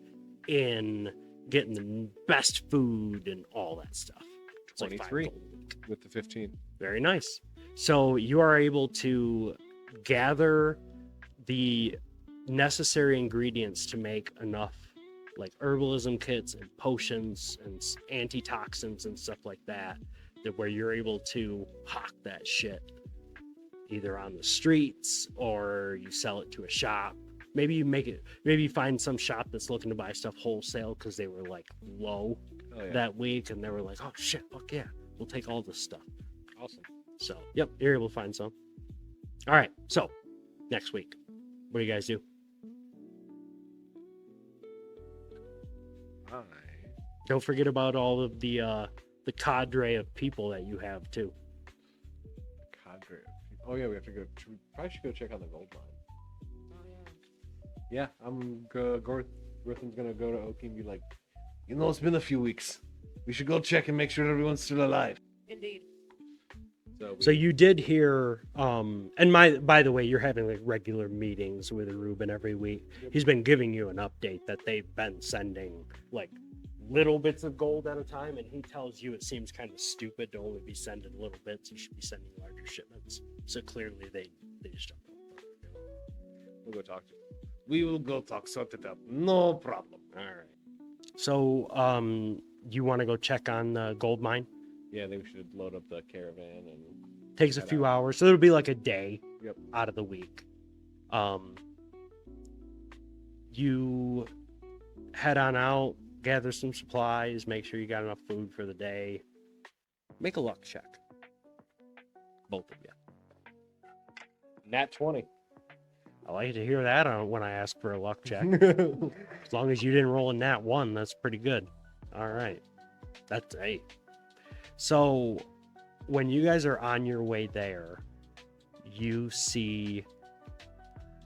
in getting the best food and all that stuff. It's like 5 23 gold a week. with the 15. Very nice. So you are able to gather the necessary ingredients to make enough like herbalism kits and potions and antitoxins and stuff like that, that where you're able to hawk that shit either on the streets or you sell it to a shop. Maybe you find some shop that's looking to buy stuff wholesale because they were like low Oh yeah. that week and they were like, oh shit, fuck yeah, we'll take all this stuff. Awesome. So, yep, you're able to find some. All right, so next week, what do you guys do? Hi. Don't forget about all of the cadre of people that you have too. Cadre. Oh yeah, we have to go. We probably should go check on the gold mine. Oh Yeah, I'm Gortham's gonna go to Oki and be like, you know, it's been a few weeks. We should go check and make sure everyone's still alive. yeah. Indeed. So you did hear, and by the way, you're having like regular meetings with Ruben every week. Yep. He's been giving you an update that they've been sending like little bits of gold at a time, and he tells you it seems kind of stupid to only be sending little bits. You should be sending larger shipments. So clearly they just don't know what they're doing. We'll go talk to him. We will go talk, sort it out. No problem. All right. So you want to go check on the gold mine? Yeah, I think we should load up the caravan and Takes a head few out. hours, so it'll be like a day Yep. out of the week. You head on out, gather some supplies, make sure you got enough food for the day. Make a luck check. Both of you. Nat 20. I like to hear that when I ask for a luck check. As long as you didn't roll a nat 1, that's pretty good. All right. That's 8. So when you guys are on your way there, you see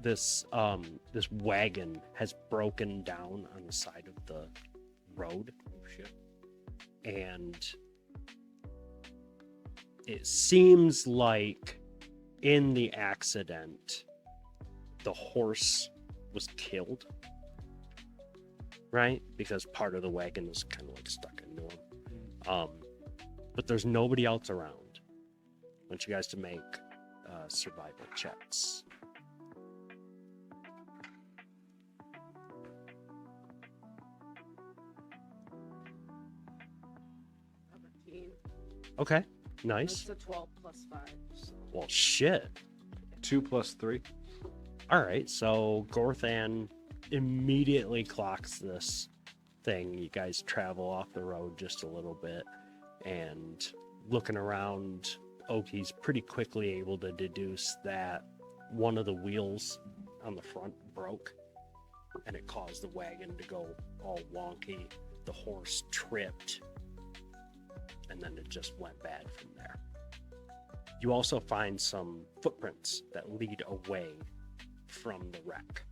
this this wagon has broken down on the side of the road. Oh shit. And it seems like in the accident the horse was killed, right? Because part of the wagon is kind of like stuck into him. But there's nobody else around. I want you guys to make survival checks. Okay, nice. That's a 12 plus 5. So. Well, shit. 2 plus 3. All right, so Gorthan immediately clocks this thing. You guys travel off the road just a little bit, and looking around, Oki's pretty quickly able to deduce that one of the wheels on the front broke, and it caused the wagon to go all wonky. The horse tripped, and then it just went bad from there. You also find some footprints that lead away from the wreck.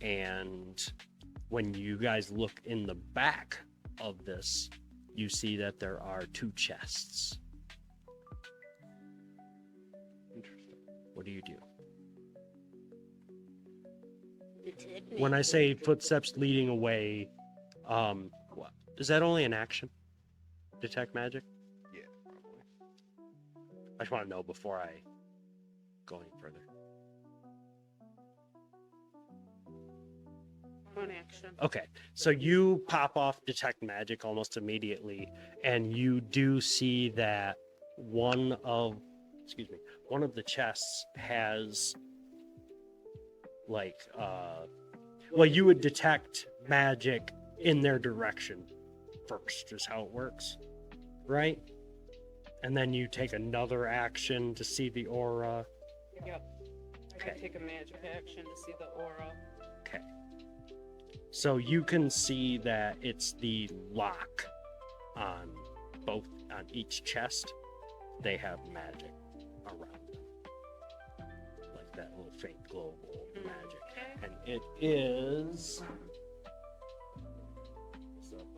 And when you guys look in the back of this, you see that there are 2 chests. Interesting. What do you do? When I say footsteps leading away, what? Is that only an action? Detect magic? Yeah, probably. I just want to know before I go any further. One action. Okay, so you pop off detect magic almost immediately, and you do see that one of the chests has well, you would detect magic in their direction first, is how it works, right? And then you take another action to see the aura. Yep. I Okay. can take a magic action to see the aura. Okay. So you can see that it's the lock on each chest. They have magic around them. Like that little faint glow of magic. Okay. And it is...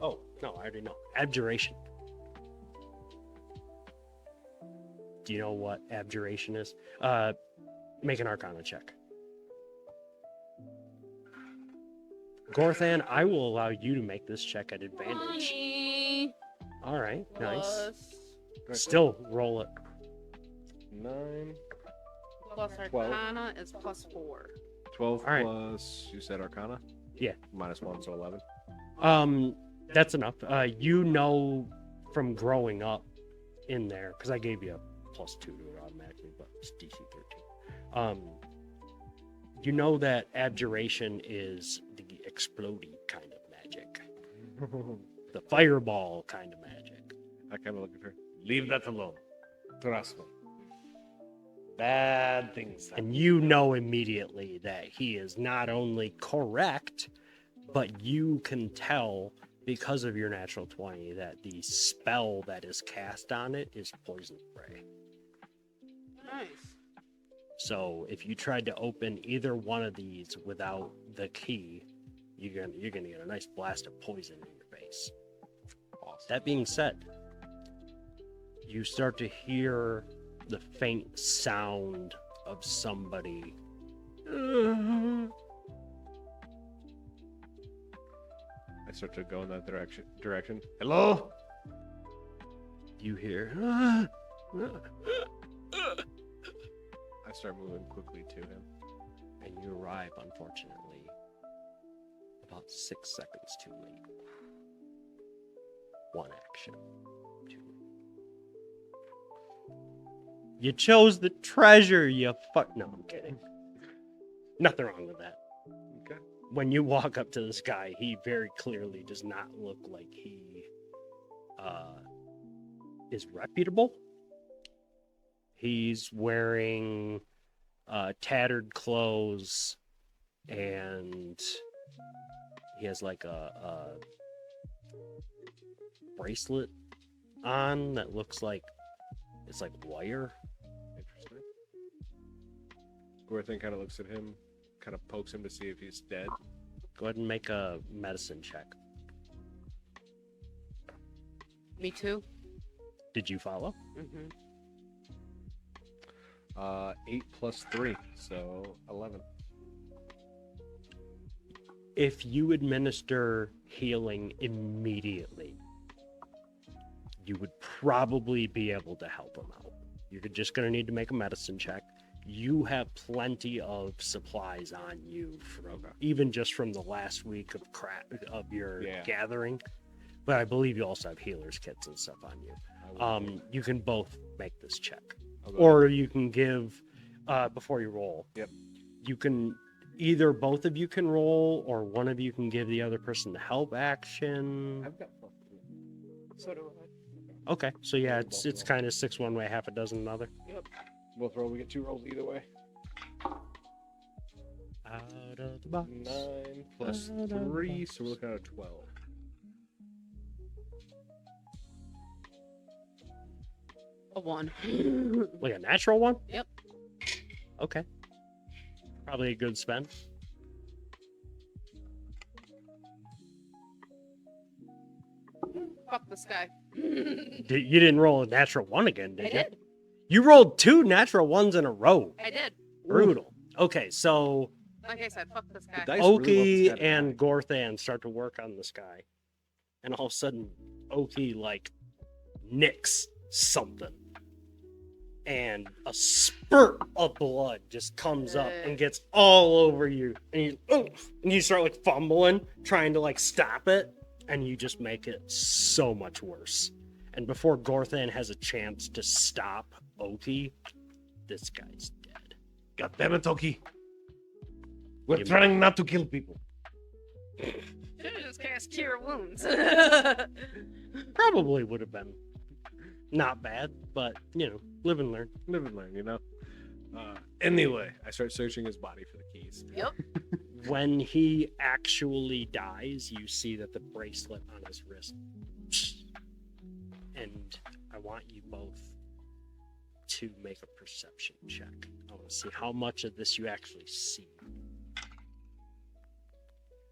Oh, no, I already know. Abjuration. Do you know what abjuration is? Make an Arcana check. Gorthan, I will allow you to make this check at advantage. 20 All right, nice. plus, Still roll it. 9. plus 12. Arcana is plus 4. 12 All right. plus, you said Arcana? Yeah. -1, so 11. That's enough. You know from growing up in there, because I gave you a +2 to it automatically, but it's DC 13. You know that abjuration is the explodey kind of magic, the fireball kind of magic. I kind of look at her. Leave that alone. Trust me. Bad things. And you know immediately that he is not only correct, but you can tell because of your natural 20 that the spell that is cast on it is poison spray. Nice. So if you tried to open either one of these without the key, you're gonna get a nice blast of poison in your face. Awesome. That being said, you start to hear the faint sound of somebody. I start to go in that direction. Hello? You hear. I start moving quickly to him. And you arrive, unfortunately, about 6 seconds too late. One action. 2. You chose the treasure, you fuck. No, I'm kidding. Nothing wrong with that. Okay. When you walk up to this guy, he very clearly does not look like he is reputable. He's wearing tattered clothes, and he has like a bracelet on that looks like it's like wire. Interesting. Gorthan kind of looks at him, kind of pokes him to see if he's dead. Go ahead and make a medicine check. Me too. Did you follow? Mm-hmm. 8 plus 3, so 11. If you administer healing immediately, you would probably be able to help him out. You're just going to need to make a medicine check. You have plenty of supplies on you, even just from the last week of your gathering. But I believe you also have healer's kits and stuff on you. You can both make this check. Or you can give, before you roll. Yep. You can, either both of you can roll, or one of you can give the other person the help action. I've got fun. So do I. Okay, so yeah, it's kind of 6 one way, half a dozen another. Yep. Both roll, we get 2 rolls either way. Out of the box. 9 plus 3, so we're looking at a 12. A 1. Like a natural one? Yep. Okay. Probably a good spend. Fuck this guy. You didn't roll a natural one again, did I you? did. You rolled 2 natural ones in a row. I did. Brutal. Okay, so Like I said, fuck this guy. Dice really Oki wants this guy to and die. Gorthan start to work on this guy. And all of a sudden, Oki, like, nicks something. And a spurt of blood just comes up and gets all over you. And you start, like, fumbling, trying to, like, stop it. And you just make it so much worse. And before Gorthan has a chance to stop Oki, this guy's dead. God damn it, Oki. We're You- trying not to kill people. Should've just cast Cure Wounds. Probably would have been not bad, but, you know, live and learn. Live and learn, you know? Anyway, I start searching his body for the keys. Yep. When he actually dies, you see that the bracelet on his wrist. And I want you both to make a perception check. I want to see how much of this you actually see.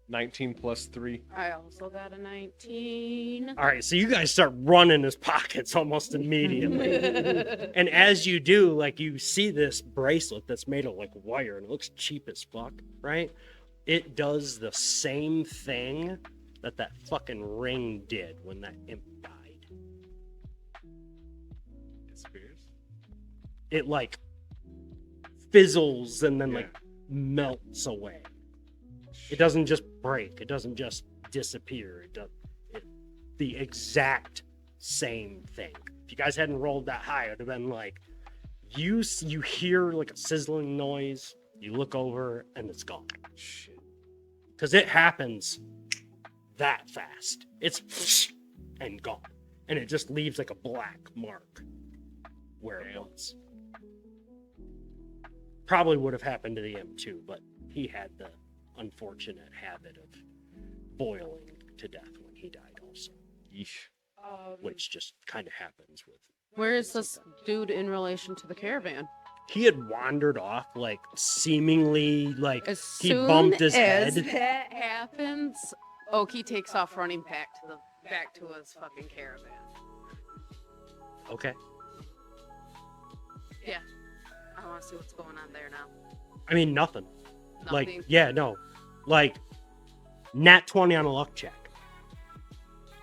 19 plus 3. I also got a 19. All right, so you guys start running his pockets almost immediately. And as you do, like, you see this bracelet that's made of like wire and it looks cheap as fuck, right? It does the same thing that fucking ring did when that imp died. Disappears. It like fizzles and then Yeah. like melts away. It doesn't just break. It doesn't just disappear. The exact same thing. If you guys hadn't rolled that high, it would have been like you hear like a sizzling noise. You look over and it's gone. Shit. Because it happens that fast. It's and gone. And it just leaves like a black mark where it was. Probably would have happened to the M2, but he had the unfortunate habit of boiling to death when he died also. Yeesh. Which just kind of happens with... Where is this dude in relation to the caravan? He had wandered off, like, seemingly, like, As he soon bumped his as head. that happens, Oki takes off running back to his fucking caravan. Okay. Yeah. I want to see what's going on there now. I mean, nothing. Nothing. Like, yeah, no. Like, nat 20 on a luck check.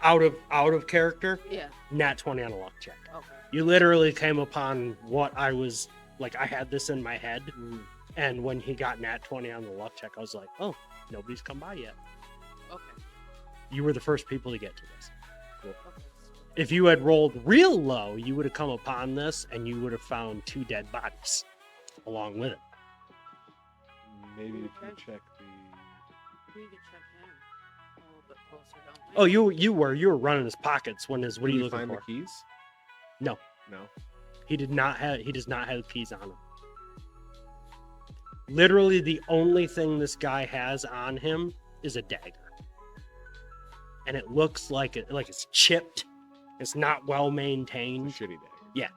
Out of character, Yeah. nat 20 on a luck check. Okay. You literally came upon what I was, like, I had this in my head. Mm. And when he got nat 20 on the luck check, I was like, oh, nobody's come by yet. Okay. You were the first people to get to this. Okay. If you had rolled real low, you would have come upon this and you would have found 2 dead bodies along with it. Maybe if you check the. We could check him a little bit closer, don't we? Oh, you were running his pockets when his. What are Did you we looking find for? the keys? No. No. He does not have keys on him. Literally, the only thing this guy has on him is a dagger, and it looks like it's chipped. It's not well maintained. It's a shitty day. Yeah.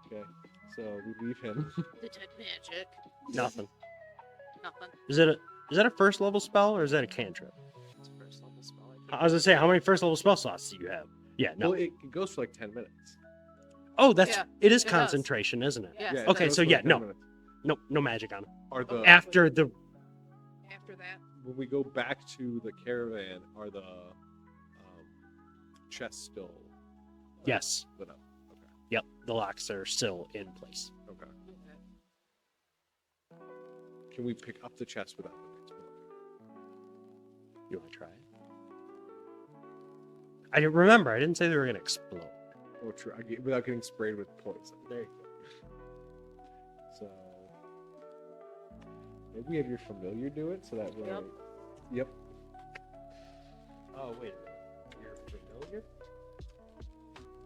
Okay. So we leave him. Detect magic. Nothing. Nothing. Is that a first level spell or is that a cantrip? It's a first level spell. I was gonna say, how many first level spell slots do you have? Yeah, no. Well, it goes for like 10 minutes. Oh, it is it does. concentration, isn't it? Yes, Yeah, it Okay, it does. goes so for yeah, like 10 no. minutes. No magic on him. Are the After the After that, when we go back to the caravan, are the chests still yes, lit up? yep, the locks are still in place. Okay. okay. Can we pick up the chest without them exploding? You want to try it? I didn't remember. I didn't say they were gonna explode. Or without getting sprayed with poison. There you go. So maybe we have your familiar do it, so that way. Yep. Yep. Oh wait a minute. You're familiar?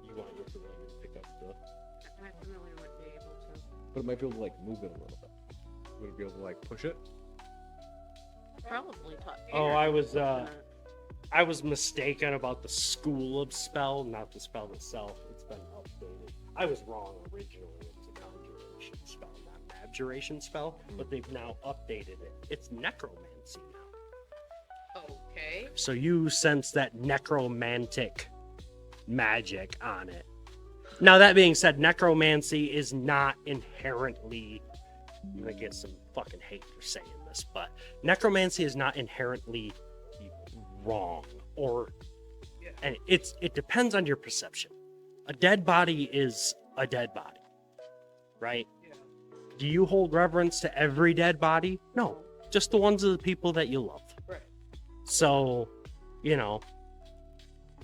You want your familiar to pick up the? My familiar would be able to. But it might be able to like move it a little bit. Would it be able to like push it? Probably taught. Oh, I was mistaken about the school of spell, not the spell itself. It's been updated. I was wrong originally. It was a conjuration spell, not an abjuration spell, but they've now updated it. It's necromancy now. Okay. So you sense that necromantic magic on it. Now, that being said, necromancy is not inherently. I'm gonna get some fucking hate for saying this, but necromancy is not inherently wrong, or and it depends on your perception. A dead body is a dead body, right? Yeah. Do you hold reverence to every dead body? No, just the ones of the people that you love. Right. So,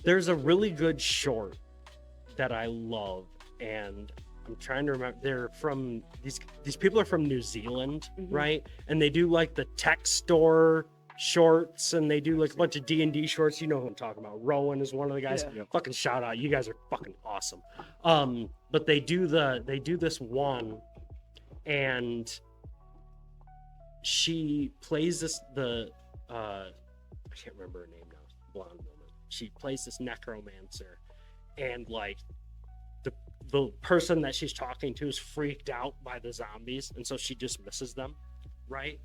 there's a really good short that I love, and I'm trying to remember. They're from these people are from New Zealand, Mhm. right? And they do like the tech store shorts, and they do like a bunch of D&D shorts. You know who I'm talking about. Rowan is one of the guys. Yeah. Yep. Fucking shout out. You guys are fucking awesome. But they do this one, and she plays I can't remember her name now. Blonde woman. She plays this necromancer, and like the person that she's talking to is freaked out by the zombies, and so she dismisses them, right?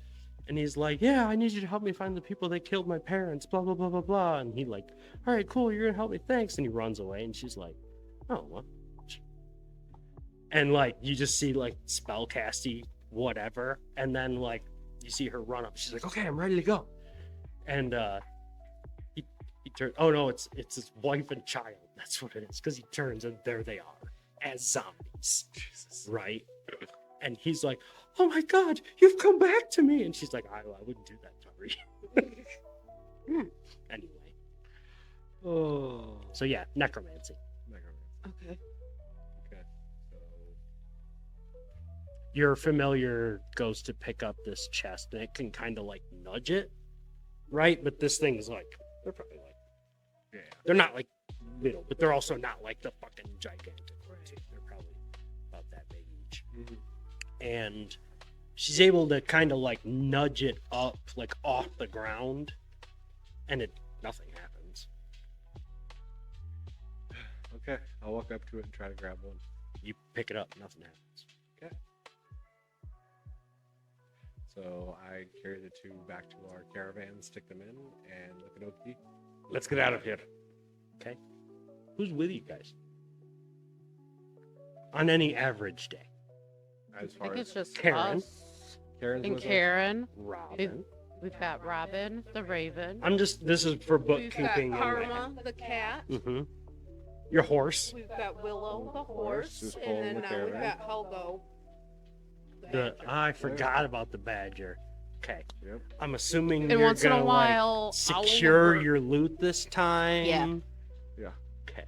And he's like, yeah, I need you to help me find the people that killed my parents, blah blah blah blah blah. And he like, all right, cool, you're gonna help me, thanks. And he runs away, and she's like, oh well. And like you just see like spellcasty whatever, and then like you see her run up. She's like, okay, I'm ready to go. And he turns. Oh no, it's his wife and child. That's what it is. Because he turns and there they are as zombies. Jesus. Right. And he's like, oh my god, you've come back to me. And she's like, I wouldn't do that, Tori. Anyway. Oh. So yeah, necromancy. Okay. Okay. So Your familiar goes to pick up this chest, and it can kind of like nudge it, right? But this thing's like, they're probably like, yeah. they're not like little, but they're also not like the fucking gigantic ones. They're probably about that big each. Mhm. And she's able to kind of like nudge it up, like off the ground, and nothing happens. Okay. I'll walk up to it and try to grab one. You pick it up, nothing happens. Okay. So I carry the two back to our caravan, stick them in, and look at Oki. Let's get out of here. Who's with you guys? On any average day? As I far think as it's just Karen. us Karen's and with us? Karen. Robin. We've got Robin, the Raven. This is for We've got bookkeeping. Karma, the cat. Mm-hmm. Your horse. We've got Willow, the Horse horse. is pulling And then the now we've caravan. got Helgo. the badger. I forgot about the badger. Okay. Yep. I'm assuming And you're once in gonna a while, like I'll secure look- your loot this time. Yeah. Yeah. Okay.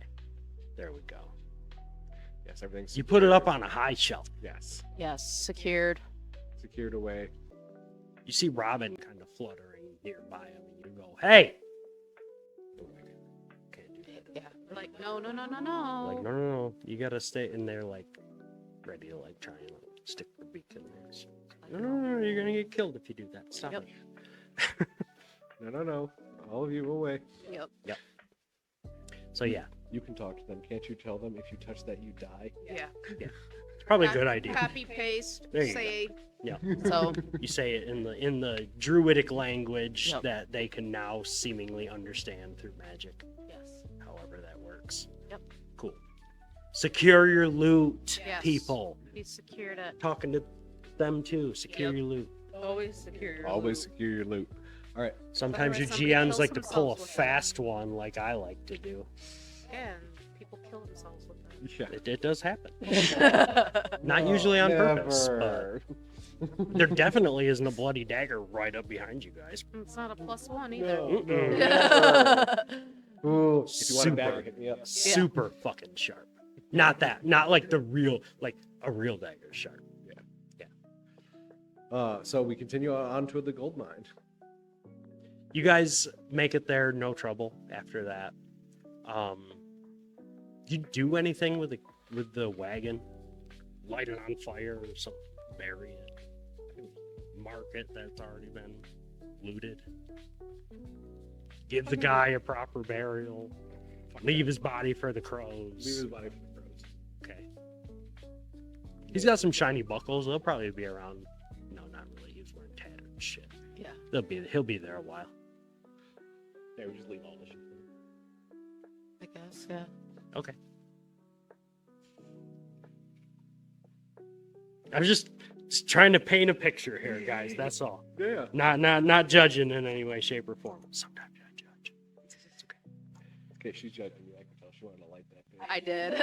There we go. Yes, everything's You put it up secured. on a high shelf. Yes. Yes, secured. Secured away. You see Robin kind of fluttering nearby him, and you go, "Hey!" Can't do that. Yeah. Like, no. Like, no. You gotta stay in there, like, ready to, like, try and stick the beak in there. So, no, you're gonna get killed if you do that. Stop Yep. it. No. All of you away. Yep. So, yeah, You can talk to them. Can't you tell them if you touch that you die? Yeah. it's probably a good idea. Copy paste. There you Say. Yeah. So. You say it in the druidic language Yep. that they can now seemingly understand through magic, Yes. however that works. Yep. Cool. Secure your loot, Yes. people. Be secured at. Talking to them too. Secure Yep. your loot. Always secure your Always loot. secure your loot. All right. Sometimes your Otherwise somebody GMs kills like to pull a themselves with it. fast one, like I like to do. And people kill themselves with Yeah. It does happen. them. Not usually on purpose, but Never. there definitely isn't a bloody dagger right up behind you guys. It's not a +1 either. Mm-mm. Ooh, if you want a Super. dagger, hit me up. Super fucking sharp. Not that. Not like the real, like a real dagger sharp. So we continue on to the gold mine. You guys make it there, no trouble after that. You do anything with the wagon? Light it on fire or something? Bury it? Mark it that's already been looted? Give the guy a proper burial? Leave his body for the crows? Leave his body for the crows. Okay. He's got some shiny buckles. They'll probably be around. No, not really. He's wearing tattered shit. Yeah. He'll be there a while. Yeah, we just leave all this shit. I guess, yeah. Okay. I'm just trying to paint a picture here, guys. That's all. Yeah. Not judging in any way, shape, or form. Sometimes I judge. It's okay. Okay, she's judging you. I can tell she wanted to light that bitch. I did.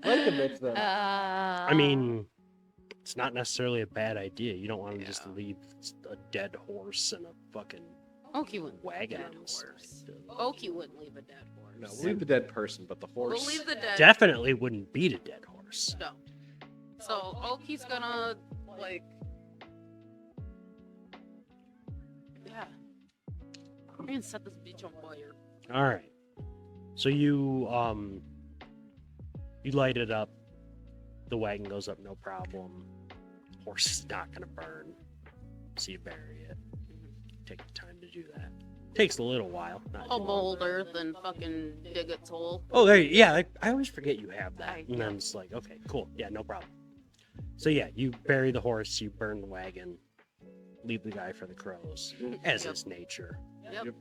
Light the bitch then. I mean, it's not necessarily a bad idea. You don't want to just leave a dead horse and a fucking Oki wouldn't leave a wagon. dead and horse. stuff. Oki wouldn't leave a dead horse. No, we'll leave the dead person, but the horse. We'll leave the dead. Definitely wouldn't beat a dead horse. No. So Oki's gonna like. Yeah. I'm gonna set this bitch on fire. All right. So you light it up. The wagon goes up, no problem. Horse is not gonna burn. So you bury it. Take the time to do that. Takes a little while. Not A too long. boulder, then fucking dig its hole. Oh, there. Yeah, I always forget you have that. I- And then it's like, okay, cool. Yeah, no problem. So yeah, you bury the horse, you burn the wagon, leave the guy for the crows, as Yep. is nature. Yep.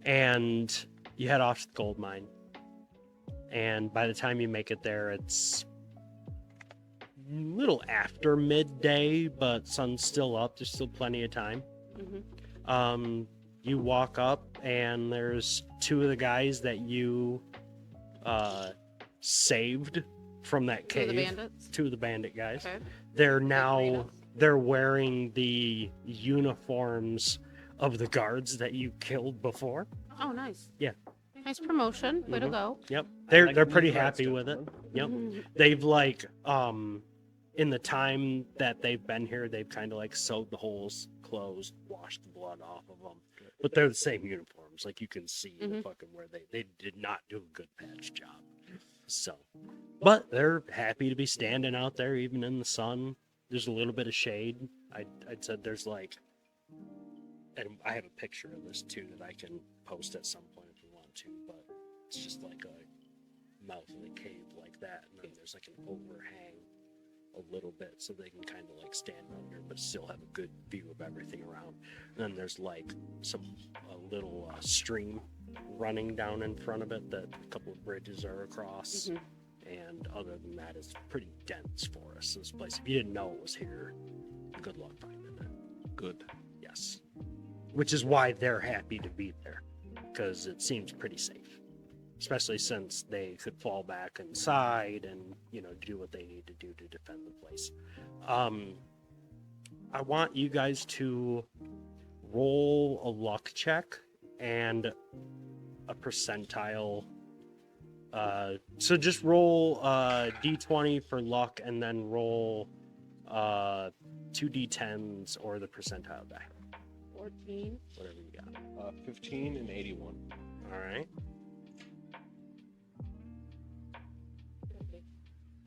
And you head off to the gold mine. And by the time you make it there, it's a little after midday, but sun's still up. There's still plenty of time. Mm-hmm. You walk up, and there's two of the guys that you saved from that To cave. the bandits. Two of the bandit guys. Okay. They're now wearing the uniforms of the guards that you killed before. Oh, nice. Yeah. Nice promotion. Way to Mhm. go. Yep. They're Like they're pretty congrats, happy with it. gentlemen. Yep. They've like in the time that they've been here, they've kind of like sewed the holes closed, washed the blood off of them. But they're the same uniforms. Like you can see the Mhm. fucking where they did not do a good patch job. So, but they're happy to be standing out there even in the sun. There's a little bit of shade. I'd said there's like, and I have a picture of this too that I can post at some point if you want to, but it's just like a mouth of the cave like that, and then there's like an overhang a little bit so they can kind of like stand under but still have a good view of everything around. And then there's like a little stream running down in front of it that a couple of bridges are across. Mhm. And other than that, it's pretty dense forest. This place, if you didn't know it was here, good luck finding it. Good. Yes. Which is why they're happy to be there, because it seems pretty safe. Especially since they could fall back inside and, do what they need to do to defend the place. I want you guys to roll a luck check and a percentile. So just roll d20 for luck and then roll 2d10s or the percentile die. 14. Whatever you got. 15 and 81. All right.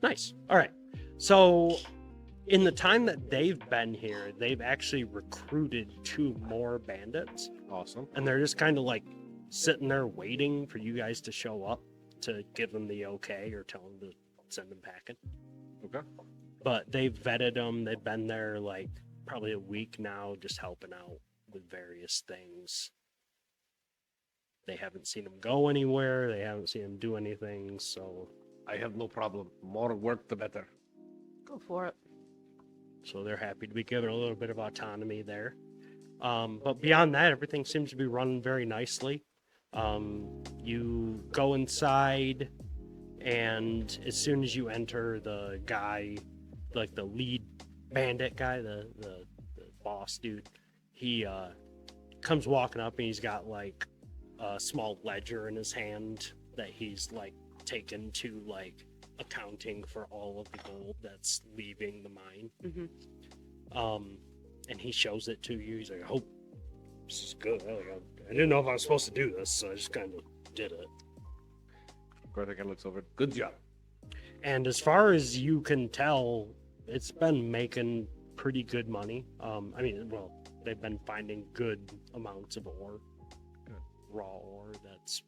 Nice. All right. So, in the time that they've been here, they've actually recruited 2 more bandits, Awesome. and they're just kind of like sitting there waiting for you guys to show up to give them the okay or tell them to send them packing. Okay. But they've vetted them. They've been there like probably a week now, just helping out with various things. They haven't seen them go anywhere. They haven't seen them do anything. So I have no problem. More work, the better. Go for it. they're happy to be given a little bit of autonomy there. But beyond that, everything seems to be running very nicely. You go inside, and as soon as you enter, the guy, like the lead bandit guy, the boss dude, he comes walking up, and he's got like a small ledger in his hand that he's like taken to like accounting for all of the gold that's leaving the mine. Mm-hmm. And he shows it to you. He's like, I hope this is good. I didn't know if I was supposed to do this, so I just kind of did it. Gorthaka looks over. Good job. And as far as you can tell, it's been making pretty good money. They've been finding good amounts of ore, raw ore that's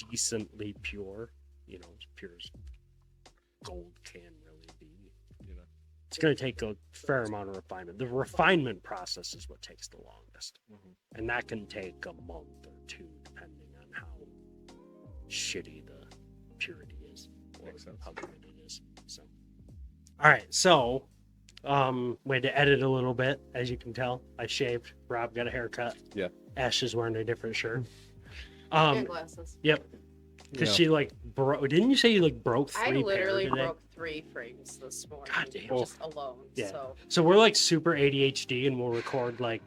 decently pure. You know, as pure as gold can really be. You know, it's going to take a fair amount of refinement. The refinement process is what takes the longest, and that can take a month or 2, depending on how shitty the purity is, or Makes sense. how good it is. So, all right, so we had to edit a little bit, as you can tell. I shaved. Rob got a haircut. Yeah. Ash is wearing a different shirt. And glasses. Yep. Because Yeah. she like broke. Didn't you say you like broke 3 I literally pair today? broke 3 frames this morning. God damn. Just alone. Yeah. So So we're like super ADHD, and we'll record like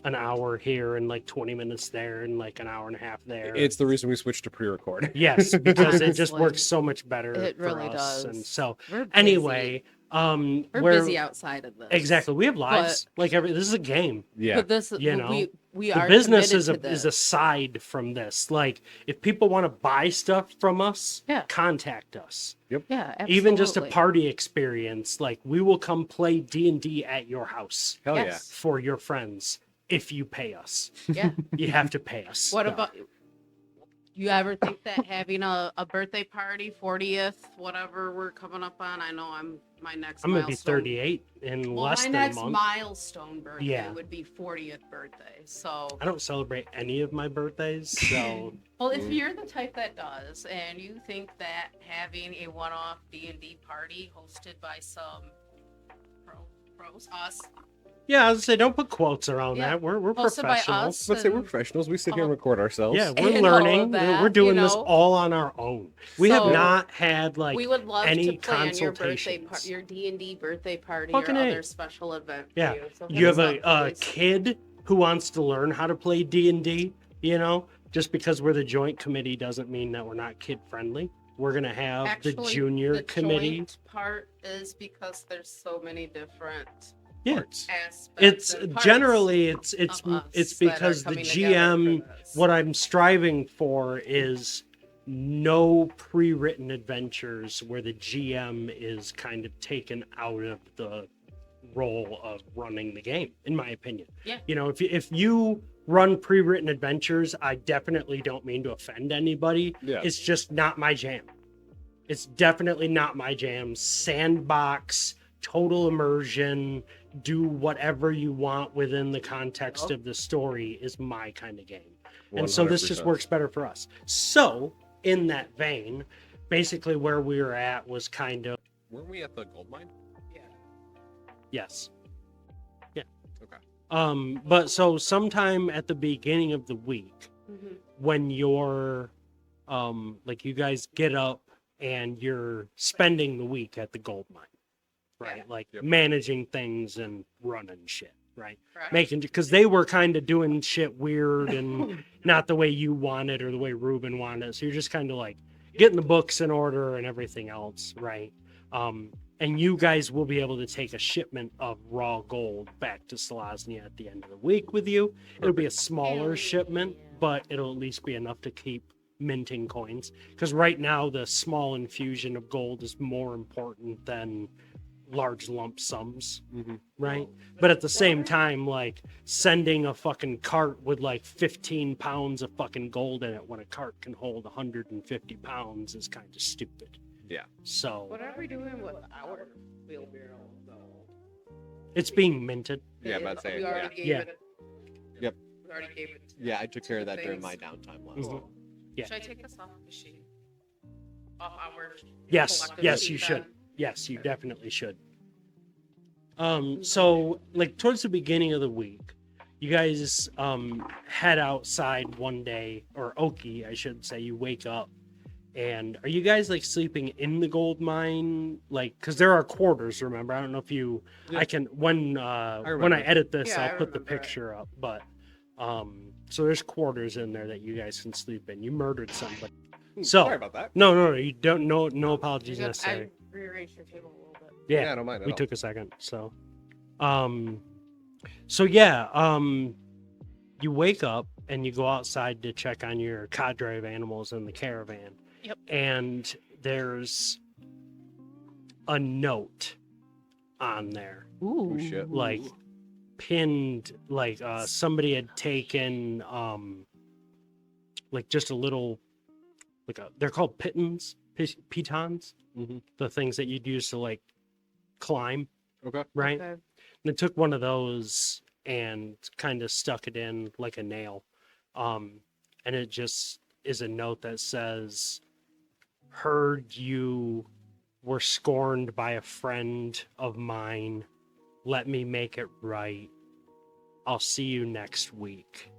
an hour here and like 20 minutes there and like an hour and a half there. It's the reason we switched to pre-record. Yes, because it just Honestly, works so much better. it for really us. does. And so we're busy. anyway, we're we're busy outside of this. exactly. We have lives. Like this is a game. Yeah. But this, You know, we The are business committed is to aside from this. Like if people want to buy stuff from us, Yeah. contact us. Yeah, absolutely. Even just a party experience, like we will come play D&D at your house Hell Yes. for your friends if you pay us. Yeah. You have to pay us. What though. about you? Ever think that having a birthday party, 40th, whatever we're coming up on? I know my next. I'm gonna be milestone- 38 in Well, less my than next a month. milestone birthday Yeah. would be 40th birthday. So, I don't celebrate any of my birthdays, so well, if you're the type that does, and you think that having a one-off D&D party hosted by some pros, us, yeah, I was gonna say don't put quotes around Yeah. that. We're hosted by professionals. us, Let's say we're and- professionals. We sit here and record ourselves. Yeah, we're And all of learning. that, We're doing you this know. all on our own. We have So, not had like we would love any to plan your birthday, consultations. your D&D birthday party, Fucking or A. other special event. Yeah. For you. So You hit have us up, a please. kid who wants to learn how to play D&D, you know, just because we're the joint committee doesn't mean that we're not kid friendly. We're going to have Actually, the junior the committee. joint part is because there's so many different Yeah. aspects. It's and parts generally it's of us that are because the coming together GM for this. what I'm striving for is no pre-written adventures where the GM is kind of taken out of the role of running the game, in my opinion. Yeah. You know, if you run pre-written adventures, I definitely don't mean to offend anybody. Yeah. It's just not my jam. It's definitely not my jam. Sandbox, total immersion, do whatever you want within the context Oh. of the story is my kind of game. And so this just 100%. works better for us. So, in that vein, basically where we were at was kind of, Weren't we at the gold mine? yes. Yeah. Okay. But so sometime at the beginning of the week, Mhm. when you're, like you guys get up and you're spending the week at the gold mine, right? Yeah. Like Yep. managing things and running shit, right? Correct. Making, because they were kind of doing shit weird and not the way you wanted or the way Ruben wanted it. So you're just kind of like getting the books in order and everything else, right? And you guys will be able to take a shipment of raw gold back to Selaznia at the end of the week with you. It'll be a smaller shipment, but it'll at least be enough to keep minting coins. Because right now, the small infusion of gold is more important than large lump sums, right? But at the same time, like, sending a fucking cart with like 15 pounds of fucking gold in it when a cart can hold 150 pounds is kind of stupid. Yeah. So What are we doing with our wheelbarrow, though? it's being minted. Yeah, but We saying, already gave Yeah. it. Yep. We already gave it. Yeah, I took care of that during things. my downtime last. Mhm. Yeah. Should I take this off the sheet? Off our Yes, collective yes, sheet you should. then? Yes, you definitely should. So like towards the beginning of the week, you guys head outside one day, or Oki, I should say. You wake up, and are you guys like sleeping in the gold mine? Like, because there are quarters. Remember, I don't know if you. Yeah. I can when remember. I edit this, Yeah, I I'll put the remember it. picture up. But so there's quarters in there that you guys can sleep in. You murdered somebody. So- Sorry about that. No, you don't. No apologies You got- necessary. I rearranged your table a little bit. Yeah, I don't mind at we all. took a second. So yeah, you wake up and you go outside to check on your cadre of animals in the caravan. Yep. And there's a note on there, Ooh. Oh, shit. like pinned, like somebody had taken like just a little, like they're called pitons, Mhm. the things that you'd use to like climb, Okay. right? Okay. And they took one of those and kind of stuck it in like a nail. And it just is a note that says, heard you were scorned by a friend of mine. Let me make it right. I'll see you next week.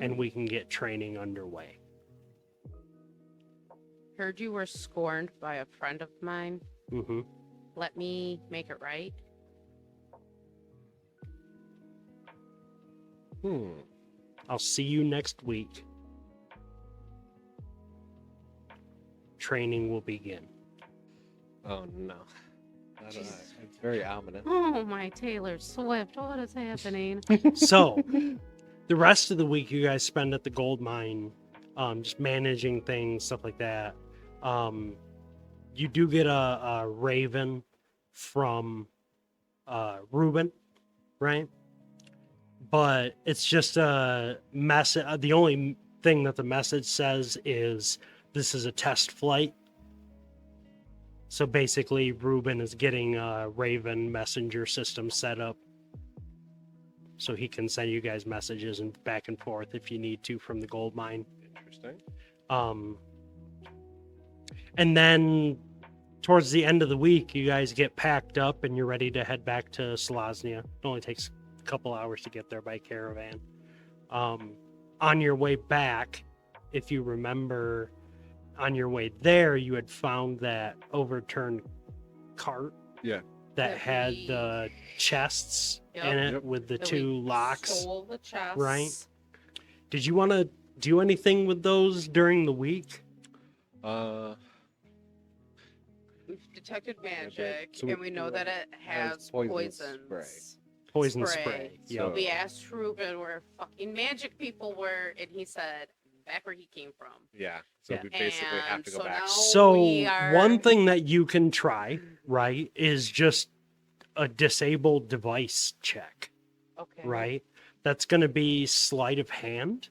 And we can get training underway. Heard you were scorned by a friend of mine. Hmm. Let me make it right. I'll see you next week. Training will begin. Oh no. I don't know. It's very ominous. Oh, my Taylor Swift. What is happening? So, the rest of the week you guys spend at the gold mine, just managing things, stuff like that. You do get a raven from Ruben, right? But it's just a message. The only thing that the message says is this is a test flight. So basically, Ruben is getting a Raven messenger system set up so he can send you guys messages and back and forth if you need to from the gold mine. Interesting. And then towards the end of the week, you guys get packed up and you're ready to head back to Selaznia. It only takes a couple hours to get there by caravan. On your way back, if you remember, on your way there, you had found that overturned cart. Yeah. That That had we- the chests Yep. in it Yep. with the That two we locks. Stole the chests. right? Did you want to do anything with those during the week? We've detected magic, So we- and we know that it has poison poisons. spray. Poison Spray. spray. So- Yep. We asked Ruben where fucking magic people were, and he said back where he came from. Yeah. So Yeah. we basically have to go And so back. now- So we are- one thing that you can try, right, is just a disabled device check, Okay. right? That's going to be sleight of hand.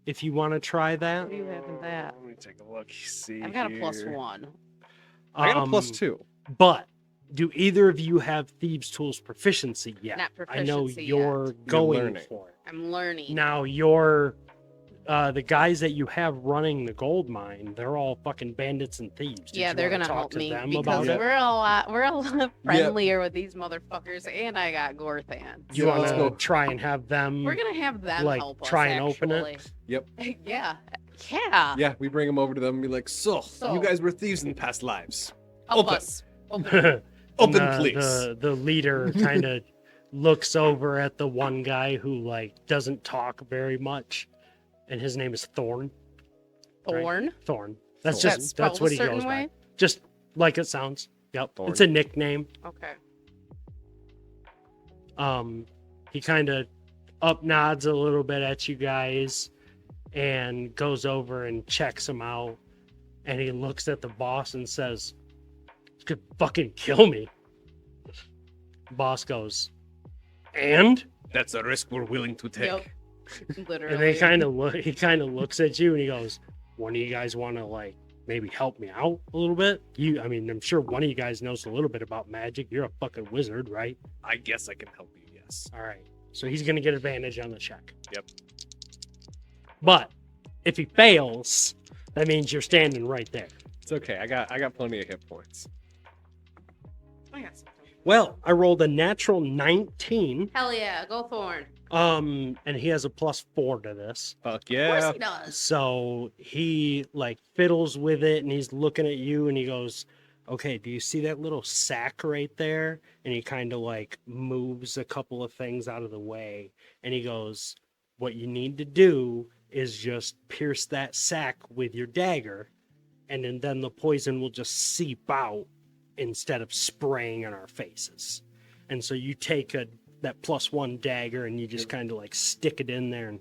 If you want to try that. What do you have in that? Let me take a look. See. I've got a here. +1. I got a Um, +2. But do either of you have thieves' tools proficiency yet? Not I know proficiency you're yet. going learning. for it. I'm learning. Now you're the guys that you have running the gold mine, they're all fucking bandits and thieves. Did yeah, you they're wanna gonna talk help to me them because about it? we're a lot friendlier with these motherfuckers, and I got Gorthan. You Yeah, want let's to go. try and have them? We're gonna have them like, help us. try and open it? actually. Yep. yeah. Yeah. Yeah, we bring them over to them and be like, so So- you guys were thieves in past lives. Help Open. us. Open. Open, And please. The leader kind of looks over at the one guy who like doesn't talk very much, and his name is Thorn. Thorn. Thorn. That's Thorn. just Spelled that's what a he certain goes way? by. Just Like it sounds. Yep. Thorn. It's a nickname. Okay. He kind of up nods a little bit at you guys and goes over and checks him out. And he looks at the boss and says, "You could fucking kill me." Boss goes, "And?" That's a risk we're willing to take. Yep. Literally. And they kind of look. He kind of looks at you and he goes, "One of you guys want to like maybe help me out a little bit? I mean, I'm sure one of you guys knows a little bit about magic. You're a fucking wizard, right? I guess I can help you, yes. All right. So he's gonna get advantage on the check. Yep. But if he fails, that means you're standing right there. It's okay. I got plenty of hit points. I got something. Well, I rolled a natural 19. Hell yeah, go Thorn. And he has a +4 to this. Fuck Of course yeah. he does. So he like fiddles with it and he's looking at you and he goes, "Okay, do you see that little sack right there?" And he kind of like moves a couple of things out of the way and he goes, "What you need to do is just pierce that sack with your dagger and then the poison will just seep out instead of spraying in our faces." And so you take that +1 dagger and you just kind of like stick it in there and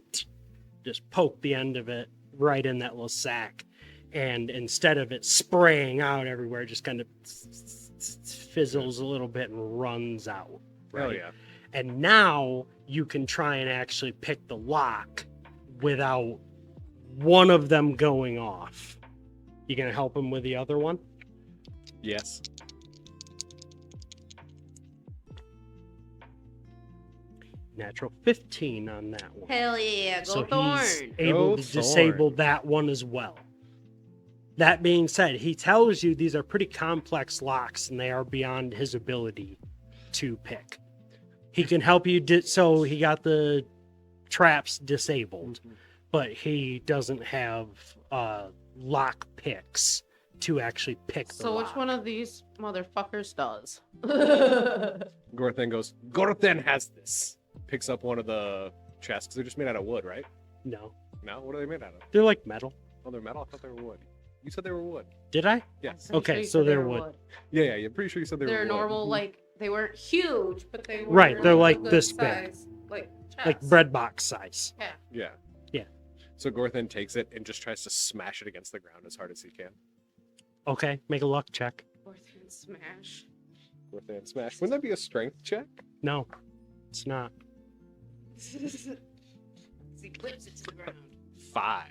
just poke the end of it right in that little sack. And instead of it spraying out everywhere, it just kind of fizzles a little bit and runs out. Right? Hell yeah. And now you can try and actually pick the lock without one of them going off. You gonna help him with the other one? Yes. Natural 15 on that one. Hell yeah, go So Thorn. he's able Go to Thorn. disable that one as well. That being said, he tells you these are pretty complex locks and they are beyond his ability to pick. He can help you, so he got the traps disabled, but he doesn't have lock picks to actually pick the So which lock. one of these motherfuckers does? Gorthen goes, Gorthen has this. Picks up one of the chests, 'cause they're just made out of wood, right? No, No? What are they made out of? they're like metal. Oh, they're metal? I thought they were wood. You said they were wood. Did I? Yes. Pretty Okay, you so said they they're were wood. Yeah, I'm pretty sure you said they They're were wood. normal, like, they weren't huge, but they were Right, they're like a good this big. size, like Like chest. bread box size. Yeah. Yeah. So Gorthen takes it and just tries to smash it against the ground as hard as he can. Okay, make a luck check. Gorthian smash. Gorthen smash. Wouldn't that be a strength check? No, it's not. He clips it to the ground. 5.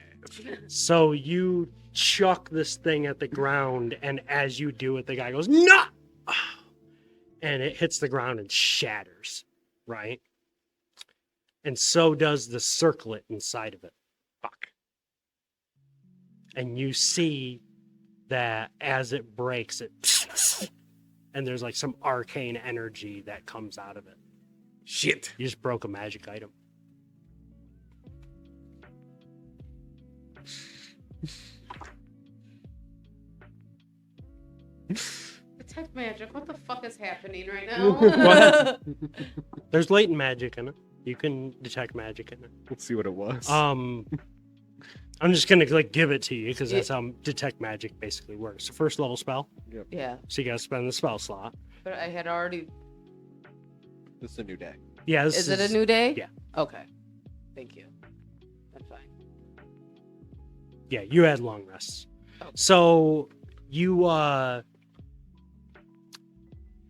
So you chuck this thing at the ground, and as you do it, the guy goes, "No!" And it hits the ground and shatters, right? And so does the circlet inside of it. Fuck. And you see that as it breaks, and there's like some arcane energy that comes out of it. Shit. You just broke a magic item. Detect magic. What the fuck is happening right Go now? ahead. There's latent magic in it. You can detect magic in it. Let's see what it was. I'm just gonna like give it to you because that's how detect magic basically works. So first level spell, Yeah, so you gotta spend the spell slot. but I had already. This is a new day. Yeah, this Is it a new day? yeah. Okay. Thank you. That's fine. Yeah, you had long rests. Oh. So you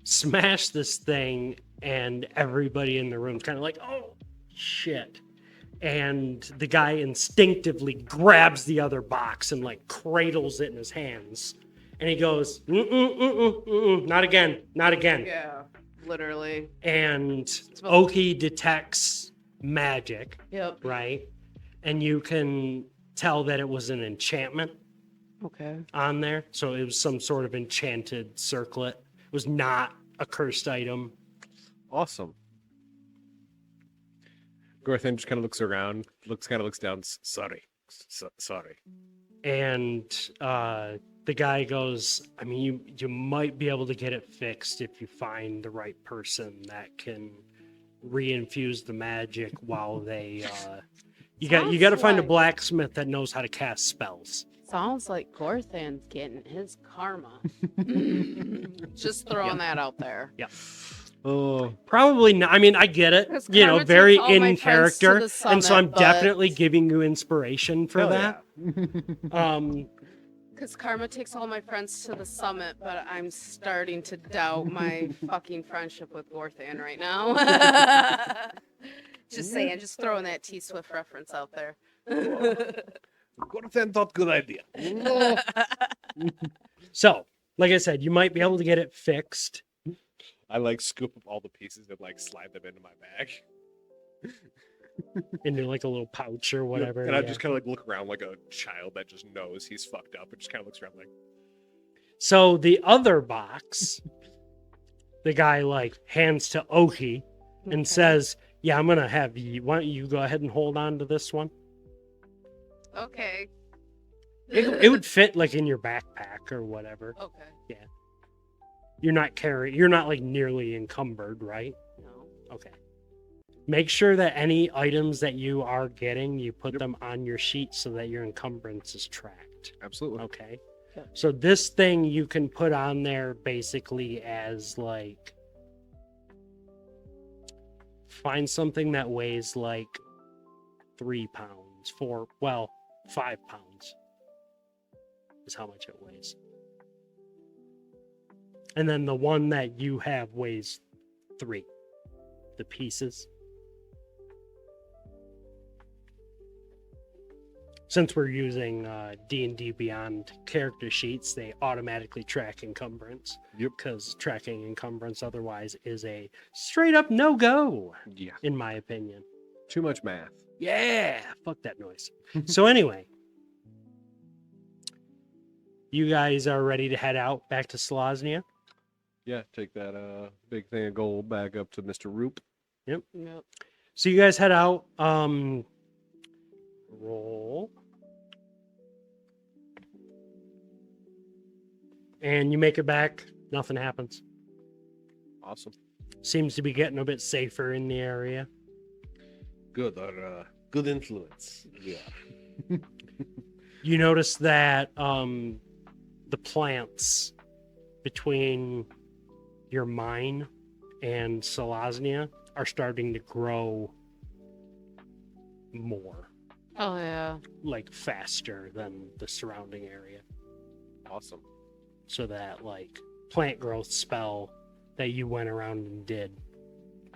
smash this thing, and everybody in the room's kind of like, "Oh shit!" And the guy instinctively grabs the other box and like cradles it in his hands, and he goes, "Not again, not again." Yeah, literally. And Oki detects magic, Yep. right? And you can tell that it was an enchantment Okay. on there. So it was some sort of enchanted circlet. It was not a cursed item. Awesome. Gorthen just kind of looks around, looks down. Sorry. Sorry. And the guy goes, "I mean, you might be able to get it fixed if you find the right person that can reinfuse the magic while they you got to find a Sounds like- blacksmith that knows how to cast spells." Sounds like Gorthan's getting his karma. Just throwing that out there. Oh, Probably not. I mean, I get it. Because You know, karma very takes all my in friends to character, the and so I'm summit, definitely but- giving you inspiration for hell that. yeah. Because karma takes all my friends to the summit, but I'm starting to doubt my fucking friendship with Gorthan right now. Just saying, just throwing that T Swift reference out there. Gorthan thought good idea. So, like I said, you might be able to get it fixed. I like scoop up all the pieces and like slide them into my bag. Into like a little pouch or whatever. And I yeah. just kind of like look around like a child that just knows he's fucked up and just kind of looks around like, So the other box, the guy like hands to Oki and says, "Yeah, I'm gonna have you. Why don't you go ahead and hold on to this one? Okay. It would fit like in your backpack or whatever. Okay. You're not like nearly encumbered, right? No. Okay. Make sure that any items that you are getting, you put them on your sheet so that your encumbrance is tracked. absolutely. Okay. Yep. So this thing you can put on there basically as like find something that weighs like 3 pounds, 5 pounds is how much it weighs. And then the one that you have weighs 3, the pieces. Since we're using D&D Beyond character sheets, they automatically track encumbrance. Yep. Because tracking encumbrance otherwise is a straight up no-go, Yeah. in my opinion. Too much math. Yeah, fuck that noise. So anyway, you guys are ready to head out back to Selaznia? Yeah, take that big thing of gold back up to Mr. Roop. Yep. So you guys head out. Roll. And you make it back. Nothing happens. Awesome. Seems to be getting a bit safer in the area. Good, or good influence. Yeah. You notice that the plants between your mine and Selaznia are starting to grow more, Oh yeah. like faster than the surrounding area. Awesome. So that like plant growth spell that you went around and did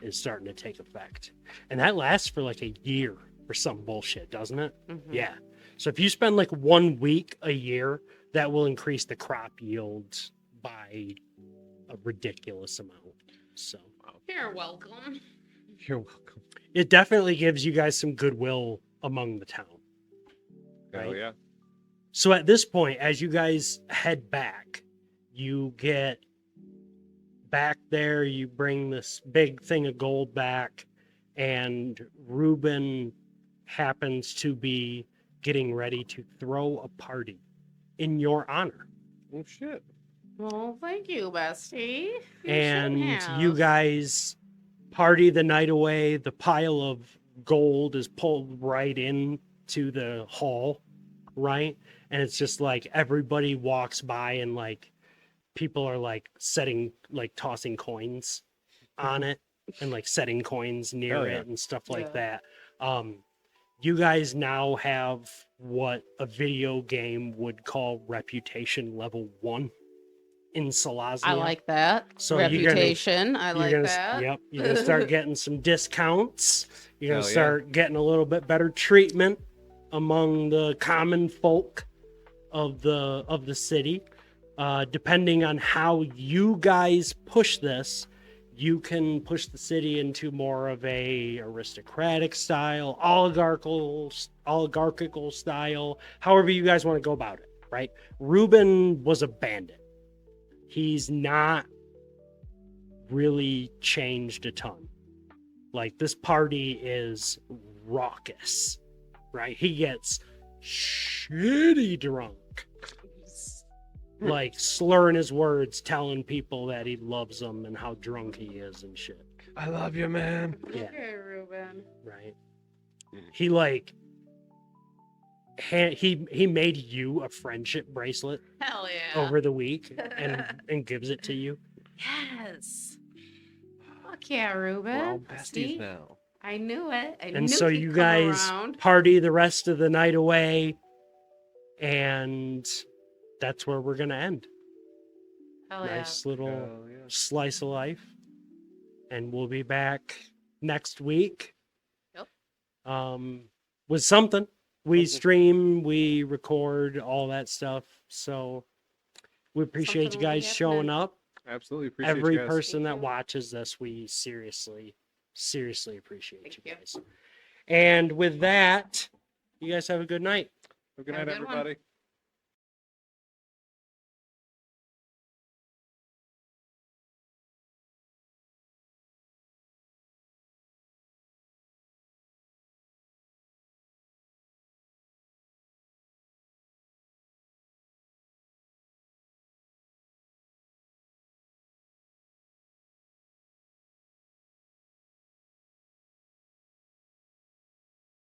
is starting to take effect. And that lasts for like a year or some bullshit, doesn't it? Mhm. Yeah. So if you spend like 1 week a year, that will increase the crop yields by a ridiculous amount. So You're welcome. You're welcome. it definitely gives you guys some goodwill among the town. Hell Right. yeah. So at this point, as you guys head back, you get back there, you bring this big thing of gold back, and Reuben happens to be getting ready to throw a party in your honor. Oh shit. Well, thank you, bestie. You And should you have. guys party the night away. The pile of gold is pulled right into the hall, right? And it's just like everybody walks by and like people are like tossing coins on it and like setting coins near Hell yeah. it and stuff like Yeah. that. You guys now have what a video game would call reputation level 1 in Selaznia. I like that. So you're gonna- Reputation. I like that. Yep, you're gonna start getting some discounts. You're gonna Hell yeah. start getting a little bit better treatment among the common folk of the city. Depending on how you guys push this, you can push the city into more of a aristocratic style, oligarchical style, however you guys want to go about it, right? Reuben was a bandit. He's not really changed a ton. Like, this party is raucous, right? He gets shitty drunk, like slurring his words, telling people that he loves them and how drunk he is and shit. I love you, man. Yeah. Okay, Ruben. Right? He like he made you a friendship bracelet Hell yeah. over the week and gives it to you. Yes. Fuck yeah, We're all Ruben. besties See? now. I knew it. I And knew so he'd you come guys around. party the rest of the night away, and that's where we're gonna end. Hell yeah. Nice little Hell yeah. slice of life, and we'll be back next week. Yep. With something. We Something. stream, we record, all that stuff. So we appreciate Something you will be guys showing happening. up. Absolutely appreciate Every you guys. person Thank that you. watches this, we seriously appreciate Thank you you. guys. And with that, you guys have a good night. Have a good Have a night, good one. everybody.